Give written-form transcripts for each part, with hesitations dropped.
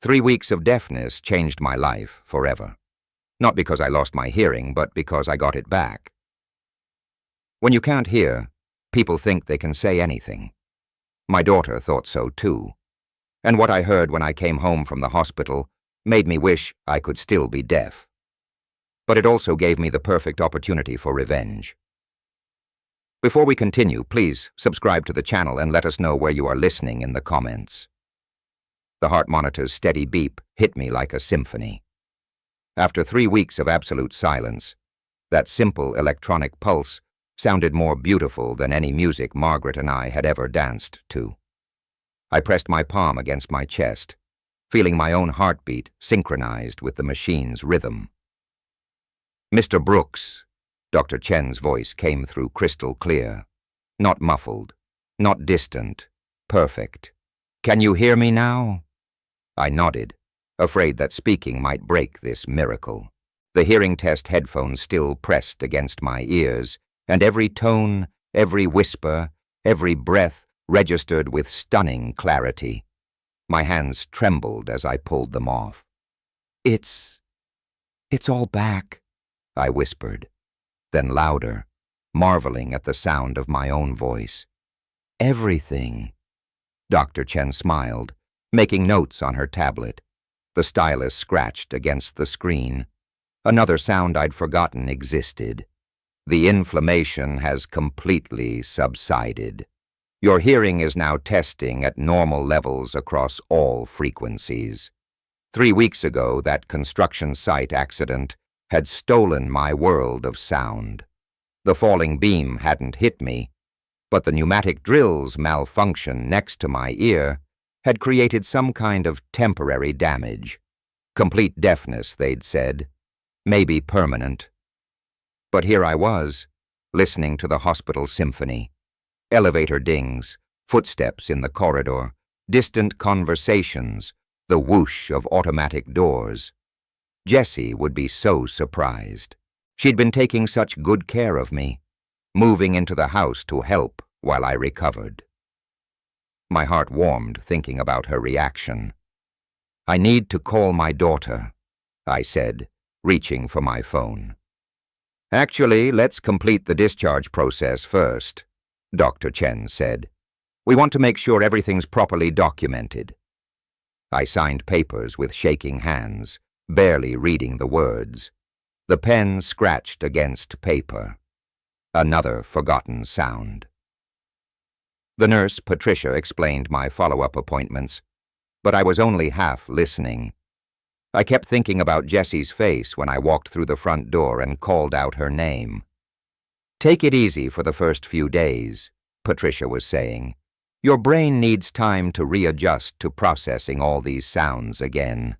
3 weeks of deafness changed my life forever. Not because I lost my hearing, but because I got it back. When you can't hear, people think they can say anything. My daughter thought so too. And what I heard when I came home from the hospital made me wish I could still be deaf. But it also gave me the perfect opportunity for revenge. Before we continue, please subscribe to the channel and let us know where you are listening in the comments. The heart monitor's steady beep hit me like a symphony. After 3 weeks of absolute silence, that simple electronic pulse sounded more beautiful than any music Margaret and I had ever danced to. I pressed my palm against my chest, feeling my own heartbeat synchronized with the machine's rhythm. "Mr. Brooks," Dr. Chen's voice came through crystal clear, not muffled, not distant, perfect. "Can you hear me now?" I nodded, afraid that speaking might break this miracle. The hearing test headphones still pressed against my ears, and every tone, every whisper, every breath registered with stunning clarity. My hands trembled as I pulled them off. It's all back," I whispered, then louder, marveling at the sound of my own voice. "Everything." Dr. Chen smiled, making notes on her tablet. The stylus scratched against the screen. Another sound I'd forgotten existed. "The inflammation has completely subsided. Your hearing is now testing at normal levels across all frequencies. 3 weeks ago, that construction site accident had stolen my world of sound. The falling beam hadn't hit me, but the pneumatic drill's malfunction next to my ear had created some kind of temporary damage. Complete deafness, they'd said, maybe permanent. But here I was, listening to the hospital symphony. Elevator dings, footsteps in the corridor, distant conversations, the whoosh of automatic doors. Jessie would be so surprised. She'd been taking such good care of me, moving into the house to help while I recovered. My heart warmed thinking about her reaction. "I need to call my daughter," I said, reaching for my phone. "Actually, let's complete the discharge process first," Dr. Chen said. "We want to make sure everything's properly documented." I signed papers with shaking hands, barely reading the words. The pen scratched against paper. Another forgotten sound. The nurse, Patricia, explained my follow-up appointments, but I was only half listening. I kept thinking about Jessie's face when I walked through the front door and called out her name. "Take it easy for the first few days," Patricia was saying. "Your brain needs time to readjust to processing all these sounds again."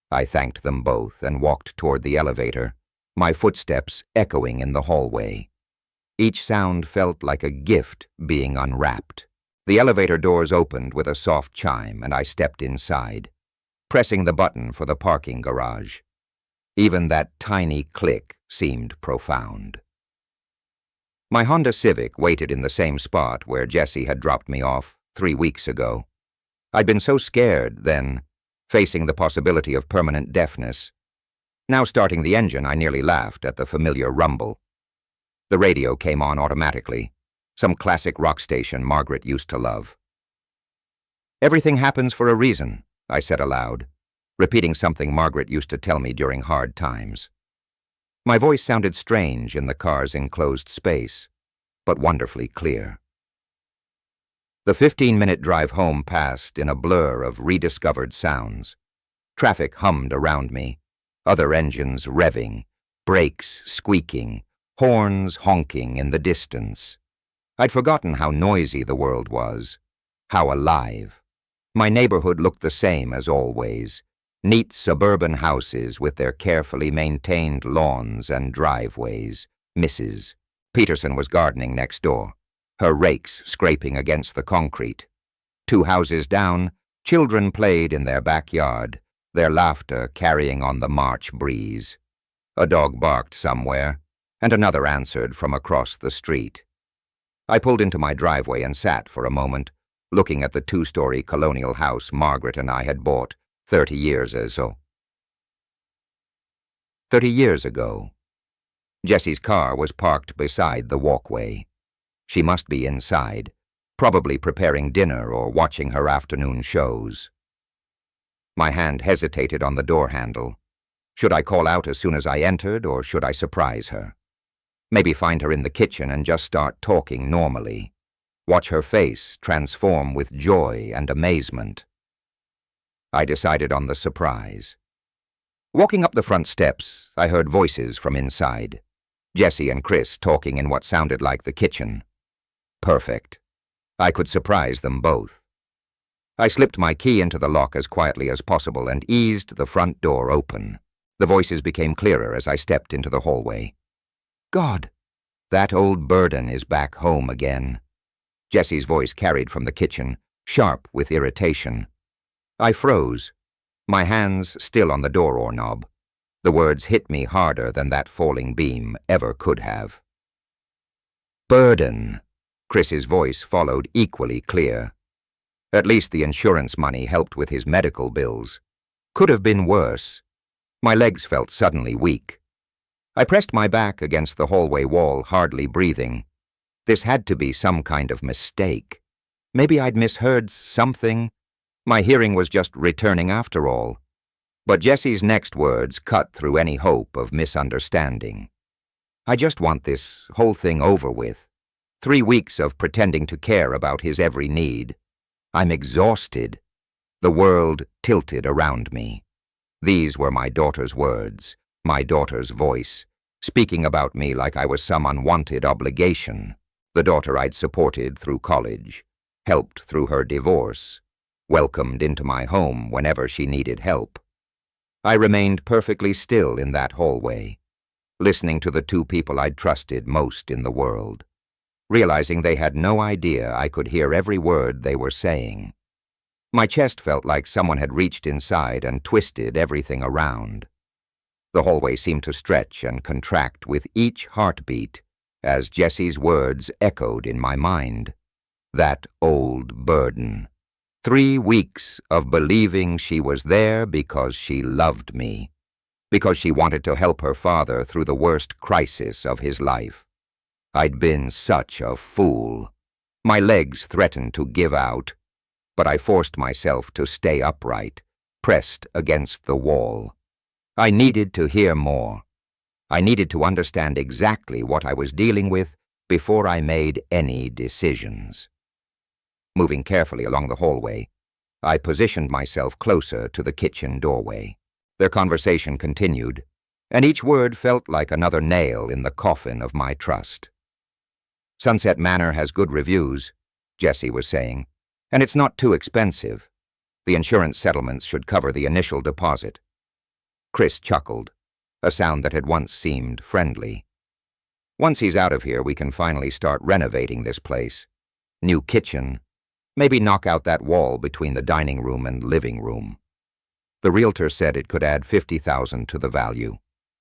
I thanked them both and walked toward the elevator, my footsteps echoing in the hallway. Each sound felt like a gift being unwrapped. The elevator doors opened with a soft chime, and I stepped inside, pressing the button for the parking garage. Even that tiny click seemed profound. My Honda Civic waited in the same spot where Jessie had dropped me off 3 weeks ago. I'd been so scared then, facing the possibility of permanent deafness. Now starting the engine, I nearly laughed at the familiar rumble. The radio came on automatically, some classic rock station Margaret used to love. "Everything happens for a reason," I said aloud, repeating something Margaret used to tell me during hard times. My voice sounded strange in the car's enclosed space, but wonderfully clear. The 15-minute drive home passed in a blur of rediscovered sounds. Traffic hummed around me, other engines revving, brakes squeaking, horns honking in the distance. I'd forgotten how noisy the world was, how alive. My neighborhood looked the same as always, neat suburban houses with their carefully maintained lawns and driveways. Mrs. Peterson was gardening next door, her rakes scraping against the concrete. 2 houses down, children played in their backyard, their laughter carrying on the March breeze. A dog barked somewhere, and another answered from across the street. I pulled into my driveway and sat for a moment, looking at the 2-story colonial house Margaret and I had bought 30 years or so. 30 years ago. Jessie's car was parked beside the walkway. She must be inside, probably preparing dinner or watching her afternoon shows. My hand hesitated on the door handle. Should I call out as soon as I entered, or should I surprise her? Maybe find her in the kitchen and just start talking normally. Watch her face transform with joy and amazement. I decided on the surprise. Walking up the front steps, I heard voices from inside. Jessie and Chris talking in what sounded like the kitchen. Perfect. I could surprise them both. I slipped my key into the lock as quietly as possible and eased the front door open. The voices became clearer as I stepped into the hallway. God, that old burden is back home again. Jessie's voice carried from the kitchen, sharp with irritation. I froze, my hands still on the door knob. The words hit me harder than that falling beam ever could have. Burden. Chris's voice followed equally clear. At least the insurance money helped with his medical bills. Could have been worse. My legs felt suddenly weak. I pressed my back against the hallway wall, hardly breathing. This had to be some kind of mistake. Maybe I'd misheard something. My hearing was just returning after all. But Jessie's next words cut through any hope of misunderstanding. I just want this whole thing over with. 3 weeks of pretending to care about his every need. I'm exhausted. The world tilted around me. These were my daughter's words, my daughter's voice, speaking about me like I was some unwanted obligation. The daughter I'd supported through college, helped through her divorce, welcomed into my home whenever she needed help. I remained perfectly still in that hallway, listening to the 2 people I'd trusted most in the world, realizing they had no idea I could hear every word they were saying. My chest felt like someone had reached inside and twisted everything around. The hallway seemed to stretch and contract with each heartbeat as Jessie's words echoed in my mind. That old burden. 3 weeks of believing she was there because she loved me, because she wanted to help her father through the worst crisis of his life. I'd been such a fool. My legs threatened to give out, but I forced myself to stay upright, pressed against the wall. I needed to hear more. I needed to understand exactly what I was dealing with before I made any decisions. Moving carefully along the hallway, I positioned myself closer to the kitchen doorway. Their conversation continued, and each word felt like another nail in the coffin of my trust. Sunset Manor has good reviews, Jessie was saying, and it's not too expensive. The insurance settlements should cover the initial deposit. Chris chuckled, a sound that had once seemed friendly. Once he's out of here, we can finally start renovating this place. New kitchen. Maybe knock out that wall between the dining room and living room. The realtor said it could add $50,000 to the value,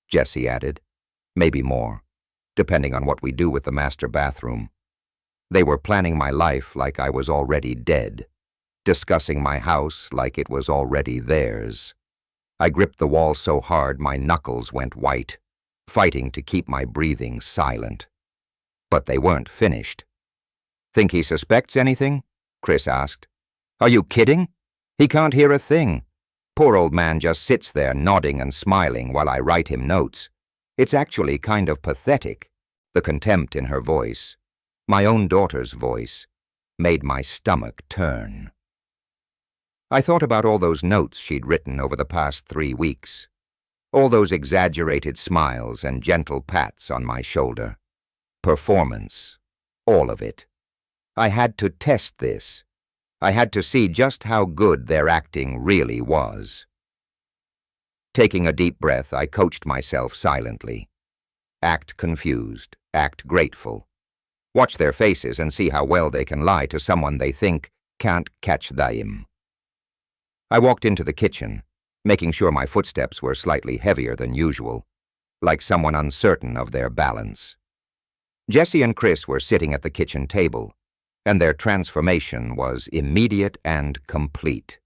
Jessie added. Maybe more, depending on what we do with the master bathroom. They were planning my life like I was already dead, discussing my house like it was already theirs. I gripped the wall so hard my knuckles went white, fighting to keep my breathing silent. But they weren't finished. Think he suspects anything? Chris asked. Are you kidding? He can't hear a thing. Poor old man just sits there nodding and smiling while I write him notes. It's actually kind of pathetic. The contempt in her voice, my own daughter's voice, made my stomach turn. I thought about all those notes she'd written over the past 3 weeks, all those exaggerated smiles and gentle pats on my shoulder. Performance, all of it. I had to test this. I had to see just how good their acting really was. Taking a deep breath, I coached myself silently. Act confused, act grateful. Watch their faces and see how well they can lie to someone they think can't catch them. I walked into the kitchen, making sure my footsteps were slightly heavier than usual, like someone uncertain of their balance. Jessie and Chris were sitting at the kitchen table, and their transformation was immediate and complete.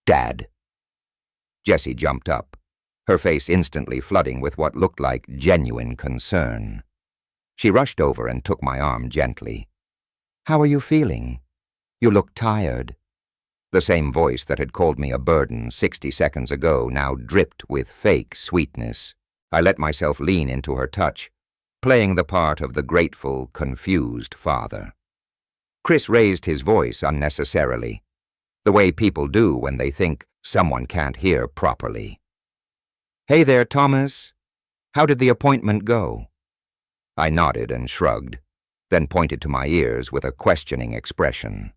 Dad." Jessie jumped up, her face instantly flooding with what looked like genuine concern. She rushed over and took my arm gently. "How are you feeling? You look tired." The same voice that had called me a burden 60 seconds ago now dripped with fake sweetness. I let myself lean into her touch, playing the part of the grateful, confused father. Chris raised his voice unnecessarily, the way people do when they think someone can't hear properly. "Hey there, Thomas. How did the appointment go?" I nodded and shrugged, then pointed to my ears with a questioning expression.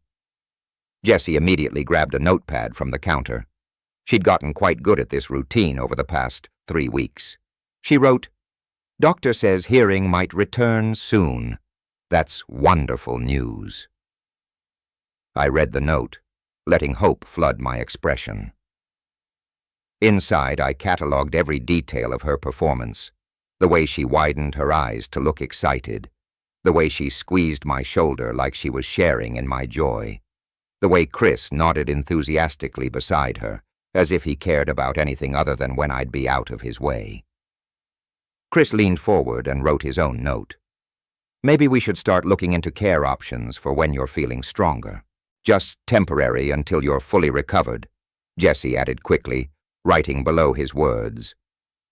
Jessie immediately grabbed a notepad from the counter. She'd gotten quite good at this routine over the past 3 weeks. She wrote, "Doctor says hearing might return soon. That's wonderful news." I read the note, letting hope flood my expression. Inside, I catalogued every detail of her performance, the way she widened her eyes to look excited, the way she squeezed my shoulder like she was sharing in my joy, the way Chris nodded enthusiastically beside her, as if he cared about anything other than when I'd be out of his way. Chris leaned forward and wrote his own note. "Maybe we should start looking into care options for when you're feeling stronger. Just temporary until you're fully recovered," Jessie added quickly, writing below his words.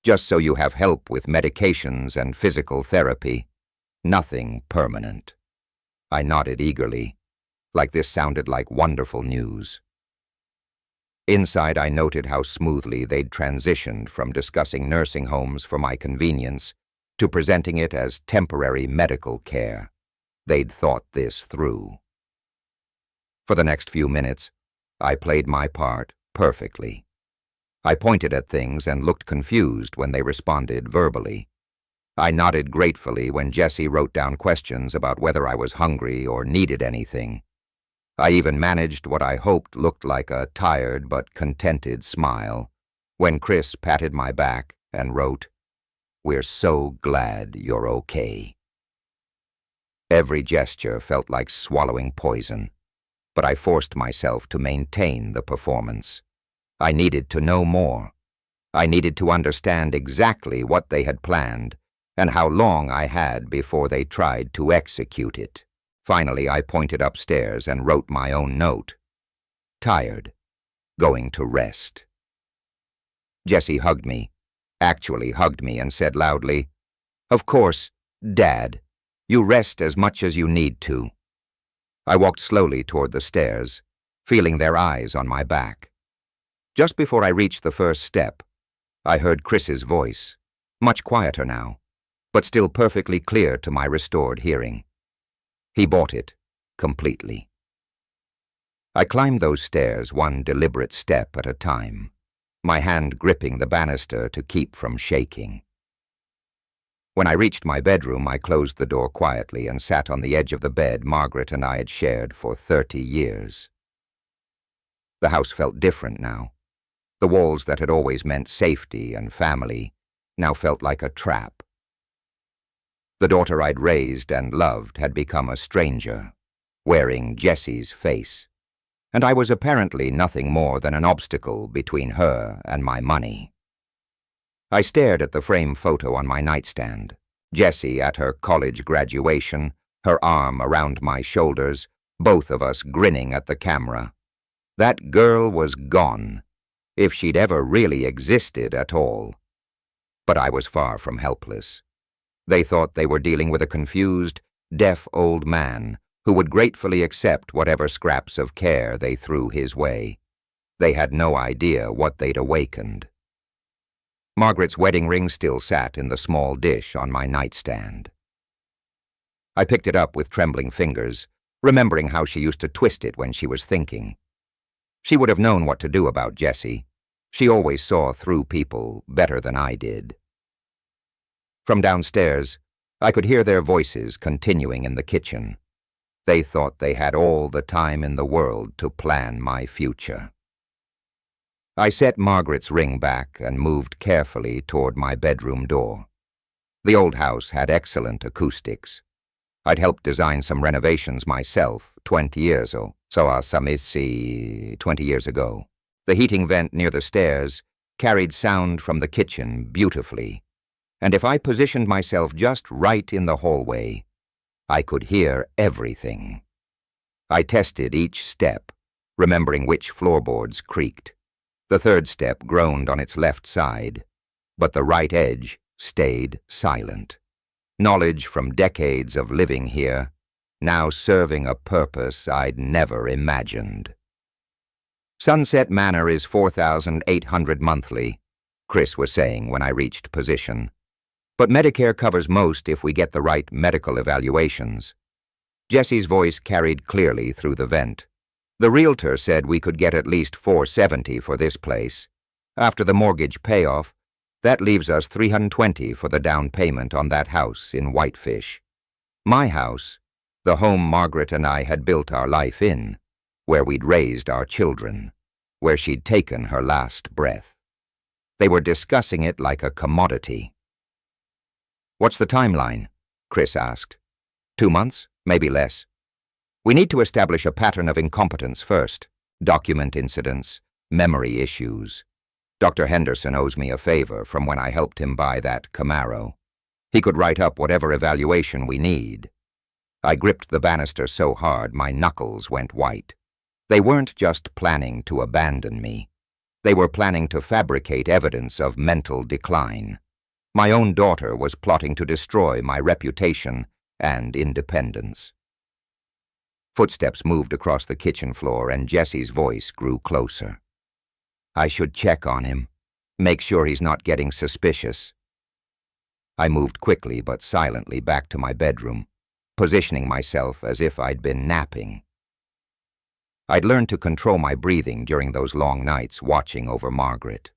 "Just so you have help with medications and physical therapy. Nothing permanent." I nodded eagerly, like this sounded like wonderful news. Inside, I noted how smoothly they'd transitioned from discussing nursing homes for my convenience to presenting it as temporary medical care. They'd thought this through. For the next few minutes, I played my part perfectly. I pointed at things and looked confused when they responded verbally. I nodded gratefully when Jessie wrote down questions about whether I was hungry or needed anything. I even managed what I hoped looked like a tired but contented smile when Chris patted my back and wrote, "We're so glad you're okay." Every gesture felt like swallowing poison, but I forced myself to maintain the performance. I needed to know more. I needed to understand exactly what they had planned and how long I had before they tried to execute it. Finally, I pointed upstairs and wrote my own note. "Tired. Going to rest." Jessie hugged me, actually hugged me, and said loudly, "Of course, Dad. You rest as much as you need to." I walked slowly toward the stairs, feeling their eyes on my back. Just before I reached the first step, I heard Chris's voice, much quieter now, but still perfectly clear to my restored hearing. He bought it, completely. I climbed those stairs one deliberate step at a time, my hand gripping the banister to keep from shaking. When I reached my bedroom, I closed the door quietly and sat on the edge of the bed Margaret and I had shared for 30 years. The house felt different now. The walls that had always meant safety and family now felt like a trap. The daughter I'd raised and loved had become a stranger, wearing Jessie's face, and I was apparently nothing more than an obstacle between her and my money. I stared at the frame photo on my nightstand, Jessie at her college graduation, her arm around my shoulders, both of us grinning at the camera. That girl was gone, if she'd ever really existed at all. But I was far from helpless. They thought they were dealing with a confused, deaf old man who would gratefully accept whatever scraps of care they threw his way. They had no idea what they'd awakened. Margaret's wedding ring still sat in the small dish on my nightstand. I picked it up with trembling fingers, remembering how she used to twist it when she was thinking. She would have known what to do about Jessie. She always saw through people better than I did. From downstairs, I could hear their voices continuing in the kitchen. They thought they had all the time in the world to plan my future. I set Margaret's ring back and moved carefully toward my bedroom door. The old house had excellent acoustics. I'd helped design some renovations myself 20 years ago. The heating vent near the stairs carried sound from the kitchen beautifully, and if I positioned myself just right in the hallway, I could hear everything. I tested each step, remembering which floorboards creaked. The third step groaned on its left side, but the right edge stayed silent. Knowledge from decades of living here, now serving a purpose I'd never imagined. Sunset Manor is $4,800 monthly, Chris was saying when I reached position. But Medicare covers most if we get the right medical evaluations. Jesse's voice carried clearly through the vent. The realtor said we could get at least $470 for this place. After the mortgage payoff, that leaves us $320 for the down payment on that house in Whitefish. My house, the home Margaret and I had built our life in, where we'd raised our children, where she'd taken her last breath. They were discussing it like a commodity. "What's the timeline?" Chris asked. 2 months, maybe less. We need to establish a pattern of incompetence first, document incidents, memory issues. Dr. Henderson owes me a favor from when I helped him buy that Camaro. He could write up whatever evaluation we need. I gripped the banister so hard my knuckles went white. They weren't just planning to abandon me. They were planning to fabricate evidence of mental decline. My own daughter was plotting to destroy my reputation and independence. Footsteps moved across the kitchen floor and Jesse's voice grew closer. I should check on him, make sure he's not getting suspicious. I moved quickly but silently back to my bedroom, positioning myself as if I'd been napping. I'd learned to control my breathing during those long nights watching over Margaret.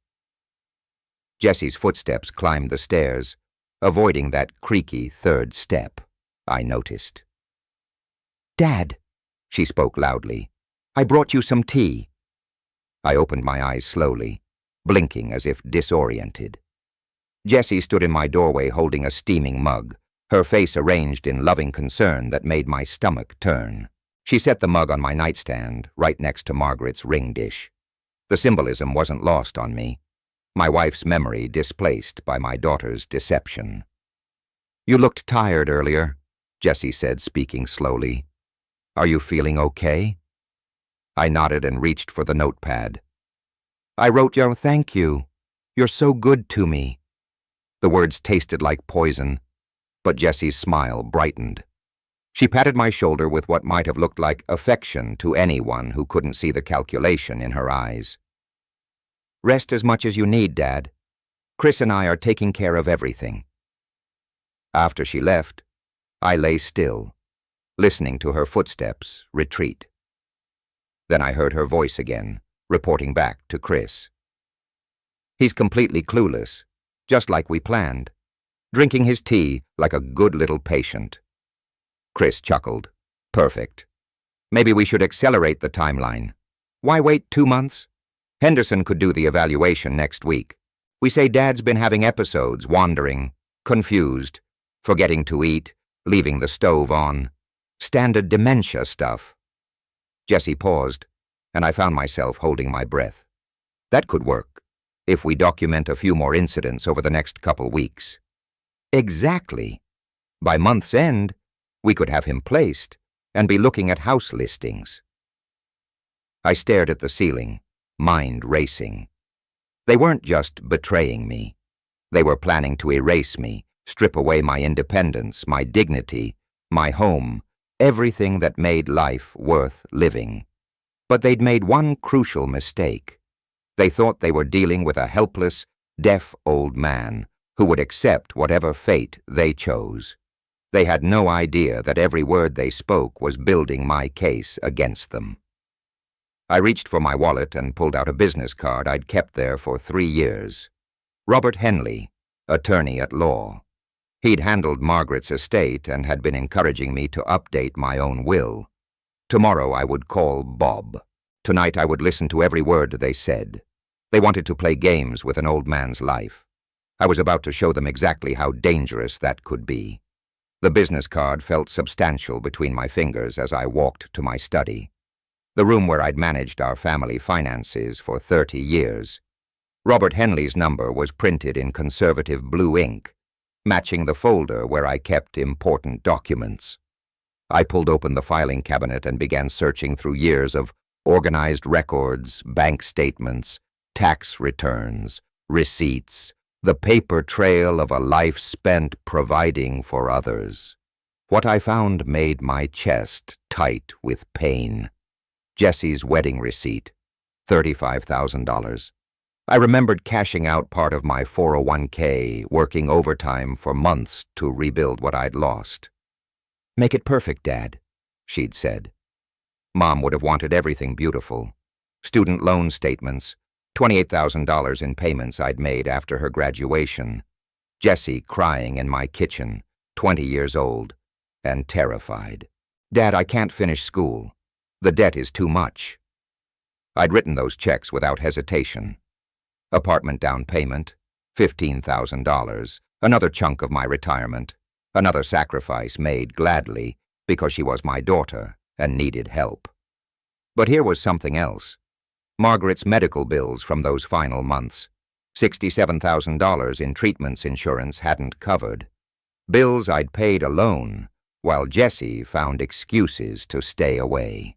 Jesse's footsteps climbed the stairs, avoiding that creaky third step, I noticed. "Dad," she spoke loudly, "I brought you some tea." I opened my eyes slowly, blinking as if disoriented. Jessie stood in my doorway holding a steaming mug, her face arranged in loving concern that made my stomach turn. She set the mug on my nightstand, right next to Margaret's ring dish. The symbolism wasn't lost on me, my wife's memory displaced by my daughter's deception. "You looked tired earlier," Jessie said, speaking slowly. "Are you feeling okay?" I nodded and reached for the notepad. "I wrote your thank you. You're so good to me." The words tasted like poison, but Jessie's smile brightened. She patted my shoulder with what might have looked like affection to anyone who couldn't see the calculation in her eyes. "Rest as much as you need, Dad. Chris and I are taking care of everything." After she left, I lay still, listening to her footsteps retreat. Then I heard her voice again, reporting back to Chris. "He's completely clueless, just like we planned, drinking his tea like a good little patient." Chris chuckled. "Perfect. Maybe we should accelerate the timeline. Why wait 2 months? Henderson could do the evaluation next week. We say Dad's been having episodes, wandering, confused, forgetting to eat, leaving the stove on. Standard dementia stuff." Jessie paused, and I found myself holding my breath. That could work, if we document a few more incidents over the next couple weeks. Exactly. By month's end, we could have him placed and be looking at house listings. I stared at the ceiling, mind racing. They weren't just betraying me. They were planning to erase me, strip away my independence, my dignity, my home, everything that made life worth living. But they'd made one crucial mistake. They thought they were dealing with a helpless, deaf old man who would accept whatever fate they chose. They had no idea that every word they spoke was building my case against them. I reached for my wallet and pulled out a business card I'd kept there for 3 years. Robert Henley, attorney at law. He'd handled Margaret's estate and had been encouraging me to update my own will. Tomorrow I would call Bob. Tonight I would listen to every word they said. They wanted to play games with an old man's life. I was about to show them exactly how dangerous that could be. The business card felt substantial between my fingers as I walked to my study. the room where I'd managed our family finances for 30 years. Robert Henley's number was printed in conservative blue ink, matching the folder where I kept important documents. I pulled open the filing cabinet and began searching through years of organized records, bank statements, tax returns, receipts, the paper trail of a life spent providing for others. What I found made my chest tight with pain. Jesse's wedding receipt, $35,000. I remembered cashing out part of my 401k, working overtime for months to rebuild what I'd lost. "Make it perfect, Dad," she'd said. Mom would have wanted everything beautiful. Student loan statements, $28,000 in payments I'd made after her graduation. Jessie crying in my kitchen, 20 years old, and terrified. "Dad, I can't finish school. The debt is too much." I'd written those checks without hesitation. Apartment down payment, $15,000, another chunk of my retirement, another sacrifice made gladly because she was my daughter and needed help. But here was something else. Margaret's medical bills from those final months, $67,000 in treatments insurance hadn't covered. Bills I'd paid alone, while Jessie found excuses to stay away.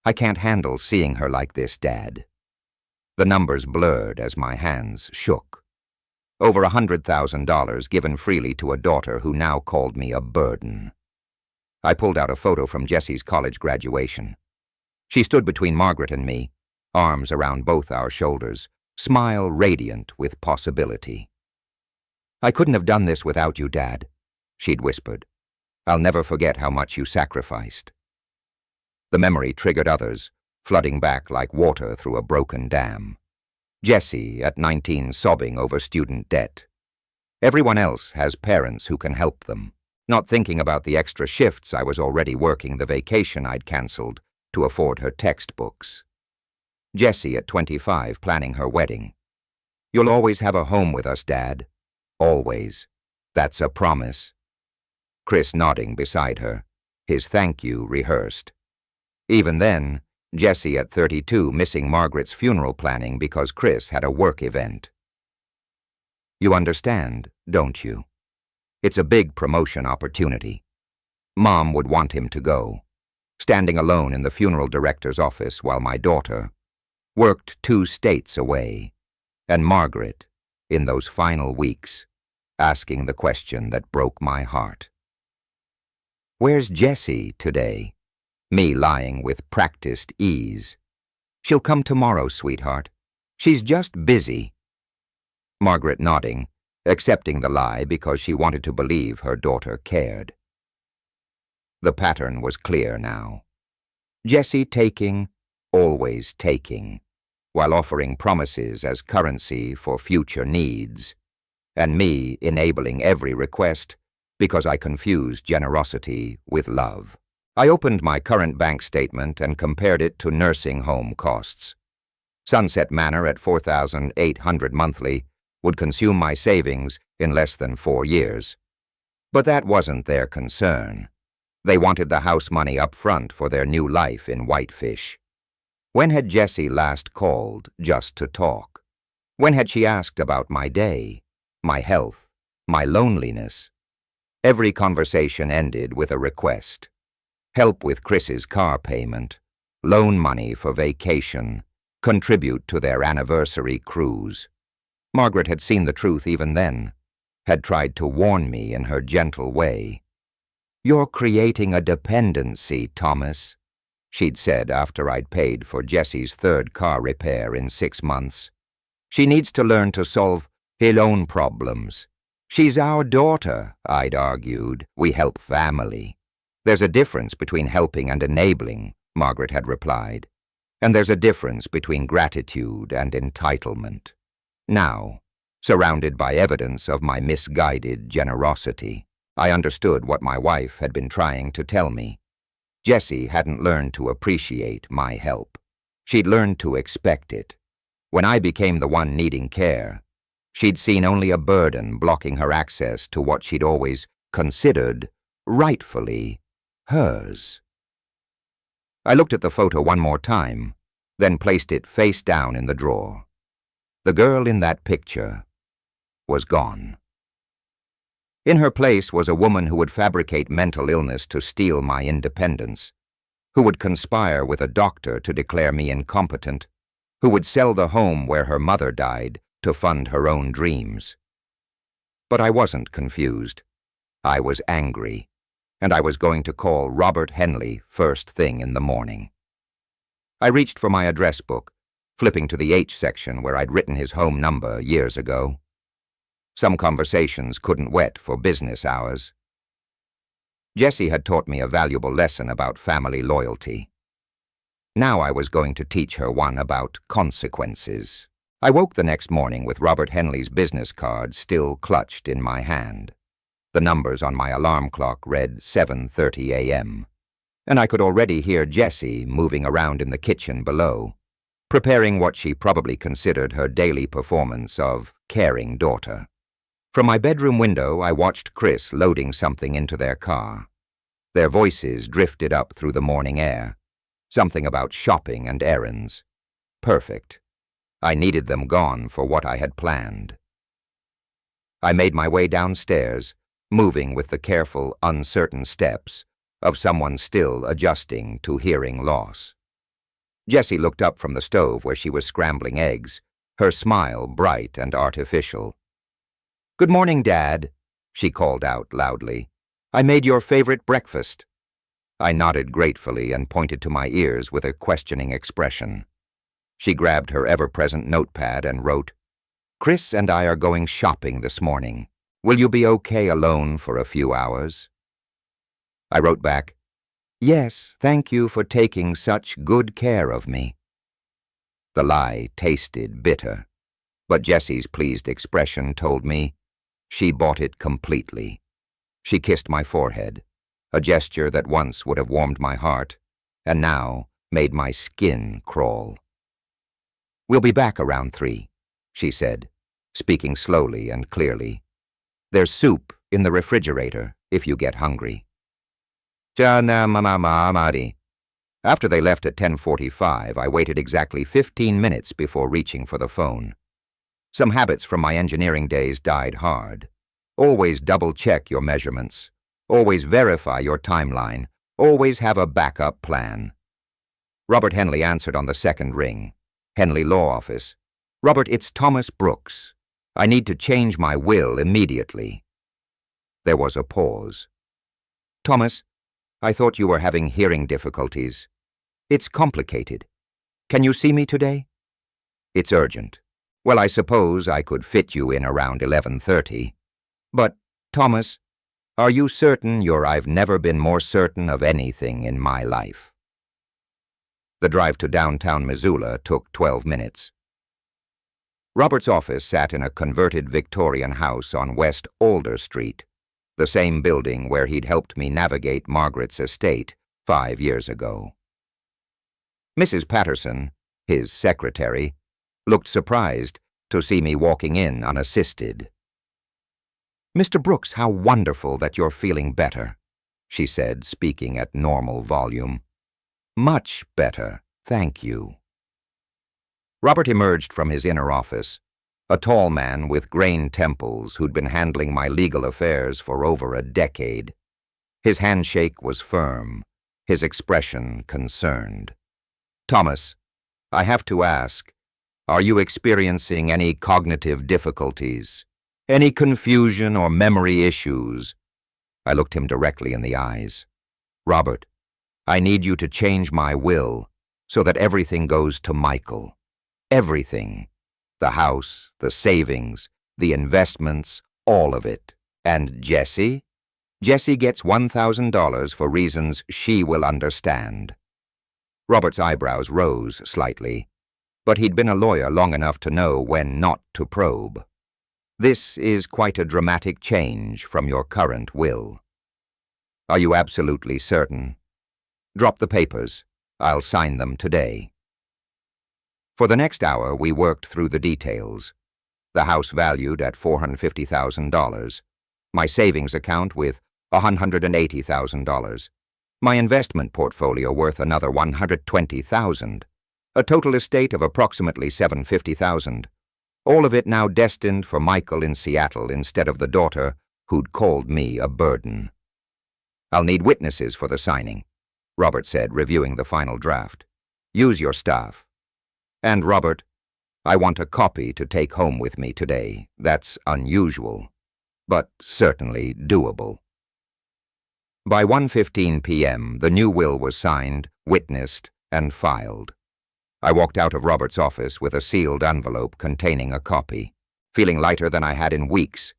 "I can't handle seeing her like this, Dad." The numbers blurred as my hands shook. Over $100,000 given freely to a daughter who now called me a burden. I pulled out a photo from Jessie's college graduation. She stood between Margaret and me, arms around both our shoulders, smile radiant with possibility. "I couldn't have done this without you, Dad," she'd whispered. "I'll never forget how much you sacrificed." The memory triggered others, flooding back like water through a broken dam. Jessie, at 19, sobbing over student debt. Everyone else has parents who can help them, not thinking about the extra shifts I was already working, the vacation I'd cancelled to afford her textbooks. Jessie, at 25, planning her wedding. "You'll always have a home with us, Dad. Always. That's a promise." Chris nodding beside her, his thank you rehearsed. Even then, Jessie at 32 missing Margaret's funeral planning because Chris had a work event. "You understand, don't you? It's a big promotion opportunity." Mom would want him to go, standing alone in the funeral director's office while my daughter worked 2 states away, and Margaret, in those final weeks, asking the question that broke my heart. "Where's Jessie today?" Me lying with practiced ease. "She'll come tomorrow, sweetheart. She's just busy." Margaret nodding, accepting the lie because she wanted to believe her daughter cared. The pattern was clear now. Jessie taking, always taking, while offering promises as currency for future needs, and me enabling every request because I confused generosity with love. I opened my current bank statement and compared it to nursing home costs. Sunset Manor at $4,800 monthly would consume my savings in less than 4 years. But that wasn't their concern. They wanted the house money up front for their new life in Whitefish. When had Jessie last called just to talk? When had she asked about my day, my health, my loneliness? Every conversation ended with a request. Help with Chris's car payment, loan money for vacation, contribute to their anniversary cruise. Margaret had seen the truth even then, had tried to warn me in her gentle way. "You're creating a dependency, Thomas," she'd said after I'd paid for Jessie's 3rd car repair in 6 months. "She needs to learn to solve her own problems." "She's our daughter," I'd argued. "We help family." "There's a difference between helping and enabling," Margaret had replied. "And there's a difference between gratitude and entitlement." Now, surrounded by evidence of my misguided generosity, I understood what my wife had been trying to tell me. Jessie hadn't learned to appreciate my help. She'd learned to expect it. When I became the one needing care, she'd seen only a burden blocking her access to what she'd always considered, rightfully, hers. I looked at the photo one more time, then placed it face down in the drawer. The girl in that picture was gone. In her place was a woman who would fabricate mental illness to steal my independence, who would conspire with a doctor to declare me incompetent, who would sell the home where her mother died to fund her own dreams. But I wasn't confused. I was angry, and I was going to call Robert Henley first thing in the morning. I reached for my address book, flipping to the H section where I'd written his home number years ago. Some conversations couldn't wait for business hours. Jessie had taught me a valuable lesson about family loyalty. Now I was going to teach her one about consequences. I woke the next morning with Robert Henley's business card still clutched in my hand. The numbers on my alarm clock read 7:30 a.m., and I could already hear Jessie moving around in the kitchen below, preparing what she probably considered her daily performance of caring daughter. From my bedroom window, I watched Chris loading something into their car. Their voices drifted up through the morning air, something about shopping and errands. Perfect. I needed them gone for what I had planned. I made my way downstairs, moving with the careful, uncertain steps of someone still adjusting to hearing loss. Jessie looked up from the stove where she was scrambling eggs, her smile bright and artificial. "Good morning, Dad," she called out loudly. "I made your favorite breakfast." I nodded gratefully and pointed to my ears with a questioning expression. She grabbed her ever-present notepad and wrote, "Chris and I are going shopping this morning. Will you be okay alone for a few hours?" I wrote back, "Yes, thank you for taking such good care of me." The lie tasted bitter, but Jessie's pleased expression told me she bought it completely. She kissed my forehead, a gesture that once would have warmed my heart, and now made my skin crawl. "We'll be back around 3, she said, speaking slowly and clearly. "There's soup in the refrigerator if you get hungry." After they left at 10:45, I waited exactly 15 minutes before reaching for the phone. Some habits from my engineering days died hard. Always double-check your measurements. Always verify your timeline. Always have a backup plan. Robert Henley answered on the second ring. "Henley Law Office." "Robert, it's Thomas Brooks. I need to change my will immediately." There was a pause. "Thomas, I thought you were having hearing difficulties. It's complicated. Can you see me today?" "It's urgent." "Well, I suppose I could fit you in around 11:30. But, Thomas, are you certain I've never been more certain of anything in my life?" The drive to downtown Missoula took 12 minutes. Robert's office sat in a converted Victorian house on West Alder Street, the same building where he'd helped me navigate Margaret's estate 5 years ago. Mrs. Patterson, his secretary, looked surprised to see me walking in unassisted. "Mr. Brooks, how wonderful that you're feeling better," she said, speaking at normal volume. "Much better, thank you." Robert emerged from his inner office, a tall man with grained temples who'd been handling my legal affairs for over a decade. His handshake was firm, his expression concerned. "Thomas, I have to ask, are you experiencing any cognitive difficulties? Any confusion or memory issues?" I looked him directly in the eyes. "Robert, I need you to change my will so that everything goes to Michael. Everything. The house, the savings, the investments, all of it. And Jessie? Jessie gets $1,000 for reasons she will understand." Robert's eyebrows rose slightly, but he'd been a lawyer long enough to know when not to probe. "This is quite a dramatic change from your current will. Are you absolutely certain? Drop the papers. I'll sign them today." For the next hour, we worked through the details. The house valued at $450,000, my savings account with $180,000, My investment portfolio worth another $120,000, a total estate of approximately $750,000, all of it now destined for Michael in Seattle instead of the daughter who'd called me a burden. I'll need witnesses for the signing, Robert said, reviewing the final draft. Use your staff. And Robert, I want a copy to take home with me today. That's unusual, but certainly doable. By 1:15 p.m., the new will was signed, witnessed, and filed. I walked out of Robert's office with a sealed envelope containing a copy, feeling lighter than I had in weeks,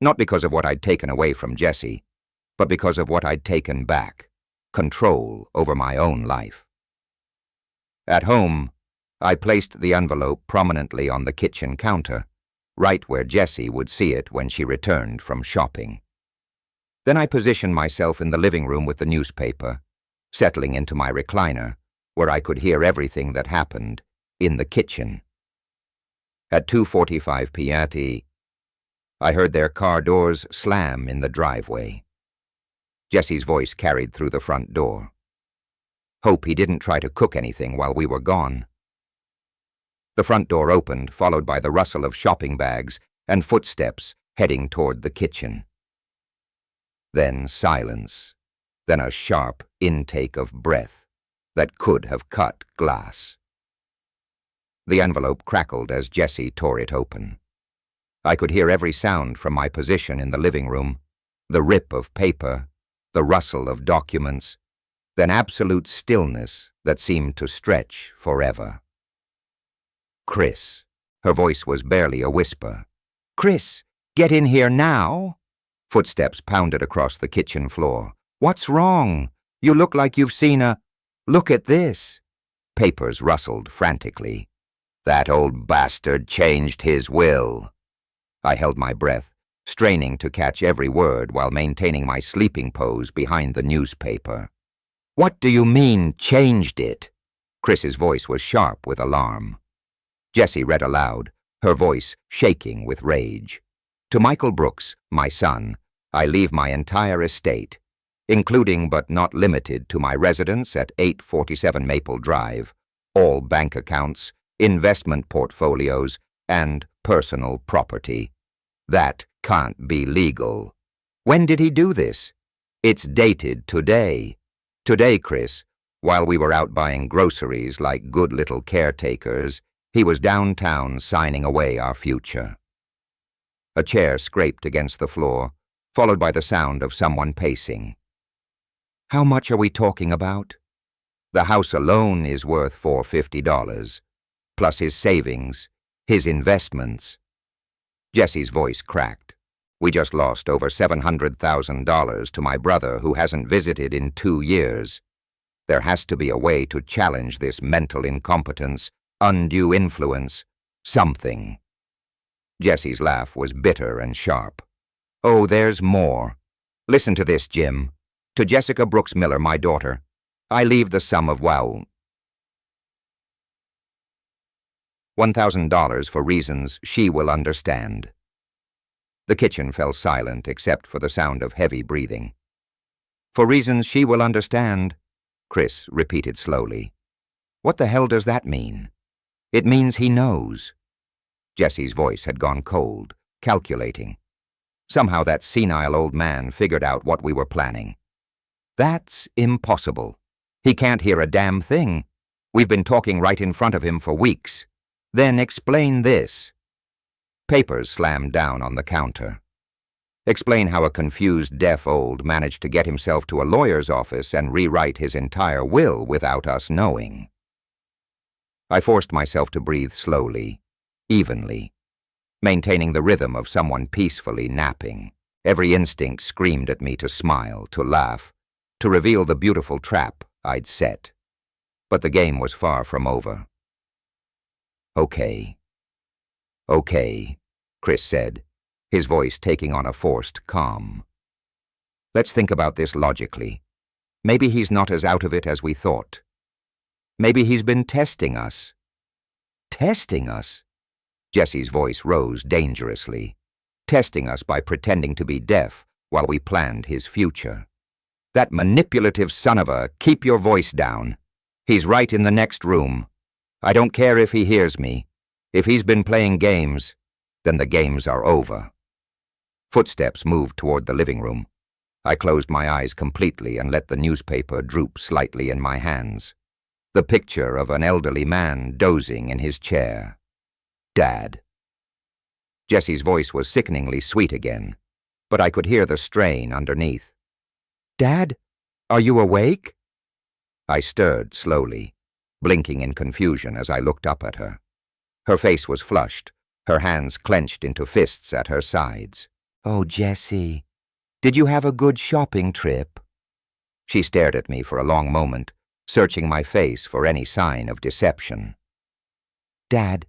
not because of what I'd taken away from Jesse, but because of what I'd taken back, control over my own life. At home, I placed the envelope prominently on the kitchen counter, right where Jessie would see it when she returned from shopping. Then I positioned myself in the living room with the newspaper, settling into my recliner, where I could hear everything that happened in the kitchen. At 2:45 p.m., I heard their car doors slam in the driveway. Jesse's voice carried through the front door. Hope he didn't try to cook anything while we were gone. The front door opened, followed by the rustle of shopping bags and footsteps heading toward the kitchen. Then silence, then a sharp intake of breath that could have cut glass. The envelope crackled as Jessie tore it open. I could hear every sound from my position in the living room, the rip of paper, the rustle of documents, then absolute stillness that seemed to stretch forever. Chris. Her voice was barely a whisper. Chris, get in here now. Footsteps pounded across the kitchen floor. What's wrong? You look like you've seen a... Look at this. Papers rustled frantically. That old bastard changed his will. I held my breath, straining to catch every word while maintaining my sleeping pose behind the newspaper. What do you mean, changed it? Chris's voice was sharp with alarm. Jessie read aloud, her voice shaking with rage. To Michael Brooks, my son, I leave my entire estate, including but not limited to my residence at 847 Maple Drive, all bank accounts, investment portfolios, and personal property. That can't be legal. When did he do this? It's dated today. Today, Chris, while we were out buying groceries like good little caretakers, he was downtown signing away our future. A chair scraped against the floor, followed by the sound of someone pacing. How much are we talking about? The house alone is worth $450, plus his savings, his investments. Jesse's voice cracked. We just lost over $700,000 to my brother who hasn't visited in 2 years. There has to be a way to challenge this mental incompetence, undue influence, something. Jesse's laugh was bitter and sharp. Oh, there's more. Listen to this, Jim. To Jessica Brooks Miller, my daughter, I leave the sum of, $1,000 for reasons she will understand. The kitchen fell silent except for the sound of heavy breathing. For reasons she will understand, Chris repeated slowly. What the hell does that mean? It means he knows. Jesse's voice had gone cold, calculating. Somehow that senile old man figured out what we were planning. That's impossible. He can't hear a damn thing. We've been talking right in front of him for weeks. Then explain this. Papers slammed down on the counter. Explain how a confused deaf old managed to get himself to a lawyer's office and rewrite his entire will without us knowing. I forced myself to breathe slowly, evenly, maintaining the rhythm of someone peacefully napping. Every instinct screamed at me to smile, to laugh, to reveal the beautiful trap I'd set. But the game was far from over. Okay, Chris said, his voice taking on a forced calm. Let's think about this logically. Maybe he's not as out of it as we thought. Maybe he's been testing us. Testing us? Jesse's voice rose dangerously. Testing us by pretending to be deaf while we planned his future. That manipulative son of a, keep your voice down. He's right in the next room. I don't care if he hears me. If he's been playing games, then the games are over. Footsteps moved toward the living room. I closed my eyes completely and let the newspaper droop slightly in my hands. The picture of an elderly man dozing in his chair. Dad. Jessie's voice was sickeningly sweet again, but I could hear the strain underneath. Dad, are you awake? I stirred slowly, blinking in confusion as I looked up at her. Her face was flushed, her hands clenched into fists at her sides. Oh, Jessie, did you have a good shopping trip? She stared at me for a long moment, searching my face for any sign of deception. Dad,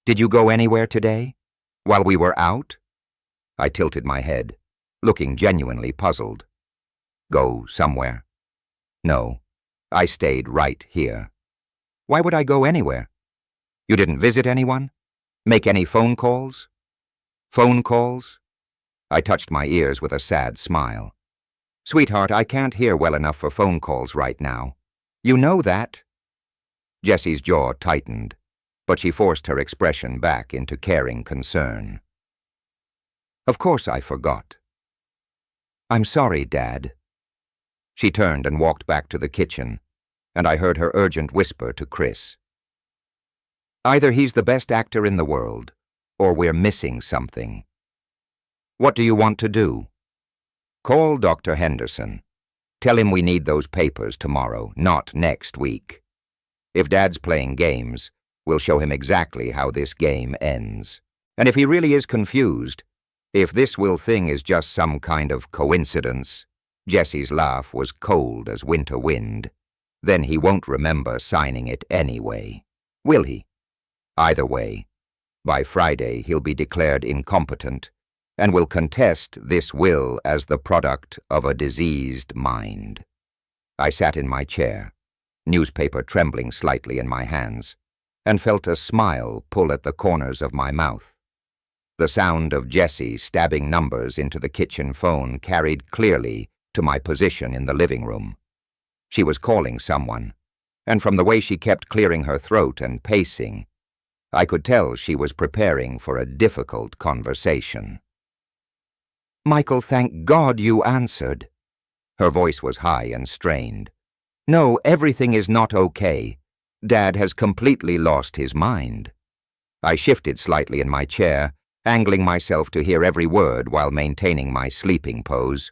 did you go anywhere today? While we were out? I tilted my head, looking genuinely puzzled. Go somewhere? No, I stayed right here. Why would I go anywhere? You didn't visit anyone? Make any phone calls? Phone calls? I touched my ears with a sad smile. Sweetheart, I can't hear well enough for phone calls right now. You know that. Jessie's jaw tightened, but she forced her expression back into caring concern. Of course I forgot. I'm sorry, Dad. She turned and walked back to the kitchen, and I heard her urgent whisper to Chris. Either he's the best actor in the world, or we're missing something. What do you want to do? Call Dr. Henderson. Tell him we need those papers tomorrow, not next week. If Dad's playing games, we'll show him exactly how this game ends. And if he really is confused, if this will thing is just some kind of coincidence, Jessie's laugh was cold as winter wind, then he won't remember signing it anyway. Will he? Either way, by Friday he'll be declared incompetent and will contest this will as the product of a diseased mind. I sat in my chair, newspaper trembling slightly in my hands, and felt a smile pull at the corners of my mouth. The sound of Jessie stabbing numbers into the kitchen phone carried clearly to my position in the living room. She was calling someone, and from the way she kept clearing her throat and pacing, I could tell she was preparing for a difficult conversation. Michael, thank God you answered. Her voice was high and strained. No, everything is not okay. Dad has completely lost his mind. I shifted slightly in my chair, angling myself to hear every word while maintaining my sleeping pose.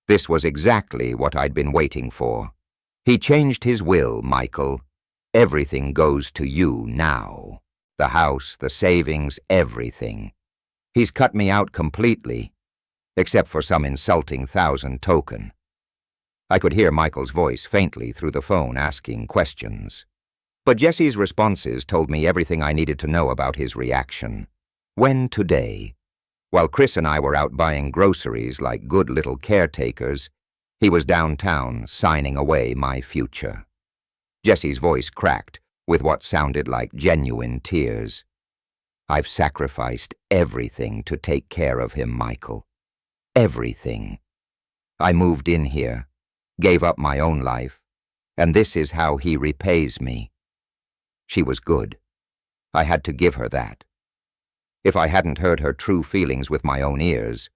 This was exactly what I'd been waiting for. He changed his will, Michael. Everything goes to you now. The house, the savings, everything. He's cut me out completely, except for some insulting 1,000 token. I could hear Michael's voice faintly through the phone asking questions. But Jessie's responses told me everything I needed to know about his reaction. When today, while Chris and I were out buying groceries like good little caretakers, he was downtown signing away my future. Jessie's voice cracked with what sounded like genuine tears. I've sacrificed everything to take care of him, Michael. Everything. I moved in here, gave up my own life, and this is how he repays me. She was good. I had to give her that. If I hadn't heard her true feelings with my own ears,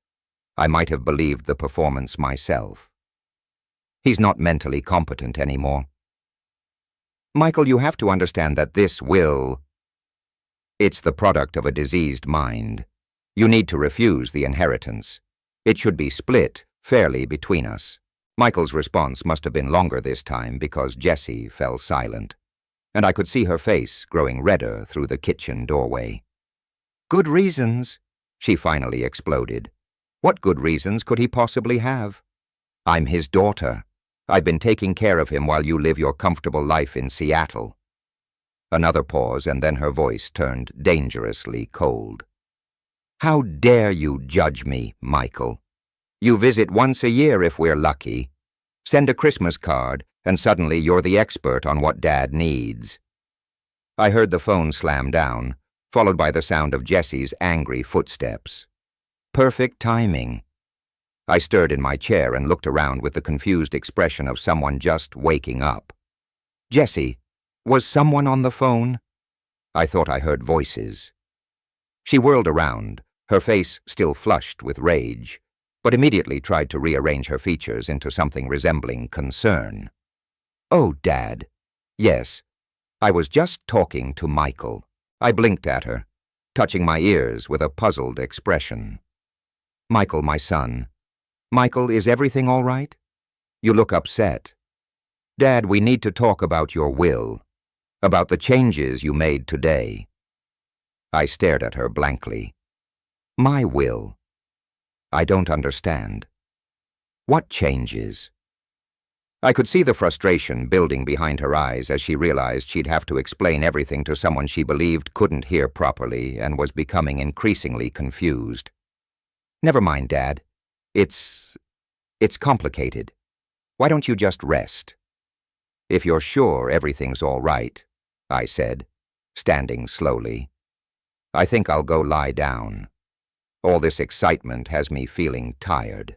I might have believed the performance myself. He's not mentally competent anymore. Michael, you have to understand that this will... It's the product of a diseased mind. You need to refuse the inheritance. It should be split fairly between us. Michael's response must have been longer this time because Jessie fell silent, and I could see her face growing redder through the kitchen doorway. Good reasons, she finally exploded. What good reasons could he possibly have? I'm his daughter. I've been taking care of him while you live your comfortable life in Seattle. Another pause, and then her voice turned dangerously cold. How dare you judge me, Michael? You visit once a year if we're lucky. Send a Christmas card, and suddenly you're the expert on what Dad needs. I heard the phone slam down, followed by the sound of Jessie's angry footsteps. Perfect timing. I stirred in my chair and looked around with the confused expression of someone just waking up. Jessie, was someone on the phone? I thought I heard voices. She whirled around, her face still flushed with rage, but immediately tried to rearrange her features into something resembling concern. Oh, Dad. Yes, I was just talking to Michael. I blinked at her, touching my ears with a puzzled expression. Michael, my son. Michael, is everything all right? You look upset. Dad, we need to talk about your will, about the changes you made today. I stared at her blankly. My will? I don't understand. What changes? I could see the frustration building behind her eyes as she realized she'd have to explain everything to someone she believed couldn't hear properly and was becoming increasingly confused. Never mind, Dad. It's complicated. Why don't you just rest? If you're sure everything's all right, I said, standing slowly. I think I'll go lie down. All this excitement has me feeling tired.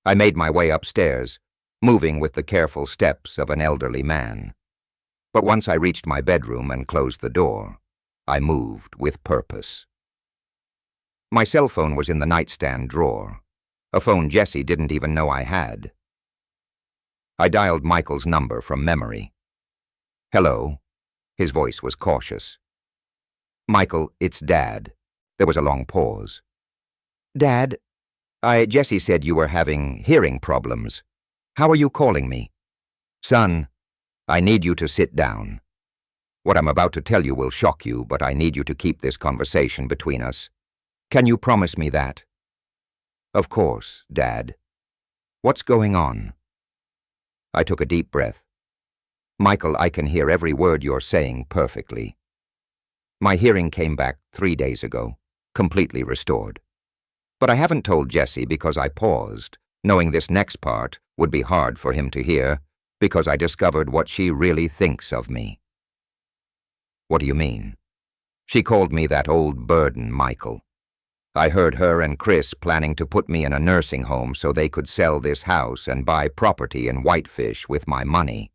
I made my way upstairs, moving with the careful steps of an elderly man. But once I reached my bedroom and closed the door, I moved with purpose. My cell phone was in the nightstand drawer, a phone Jessie didn't even know I had. I dialed Michael's number from memory. Hello. His voice was cautious. Michael, it's Dad. There was a long pause. Dad, Jessie said you were having hearing problems. How are you calling me? Son, I need you to sit down. What I'm about to tell you will shock you, but I need you to keep this conversation between us. Can you promise me that? Of course, Dad. What's going on? I took a deep breath. Michael, I can hear every word you're saying perfectly. My hearing came back 3 days ago, completely restored. But I haven't told Jessie because I paused, knowing this next part would be hard for him to hear, because I discovered what she really thinks of me. What do you mean? She called me that old burden, Michael. I heard her and Chris planning to put me in a nursing home so they could sell this house and buy property in Whitefish with my money.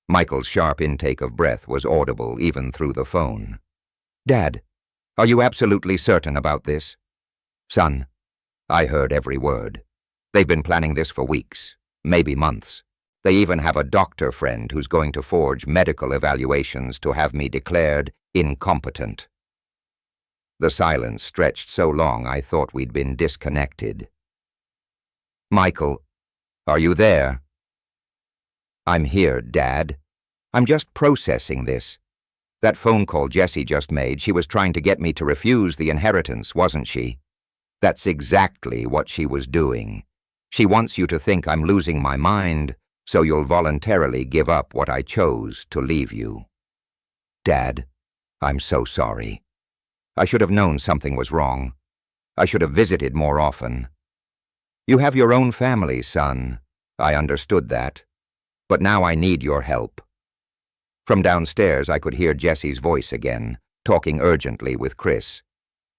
Michael's sharp intake of breath was audible even through the phone. Dad, are you absolutely certain about this? Son, I heard every word. They've been planning this for weeks, maybe months. They even have a doctor friend who's going to forge medical evaluations to have me declared incompetent. The silence stretched so long I thought we'd been disconnected. Michael, are you there? I'm here, Dad. I'm just processing this. That phone call Jessie just made, she was trying to get me to refuse the inheritance, wasn't she? That's exactly what she was doing. She wants you to think I'm losing my mind, so you'll voluntarily give up what I chose to leave you. Dad, I'm so sorry. I should have known something was wrong. I should have visited more often. You have your own family, son. I understood that. But now I need your help. From downstairs I could hear Jessie's voice again, talking urgently with Chris.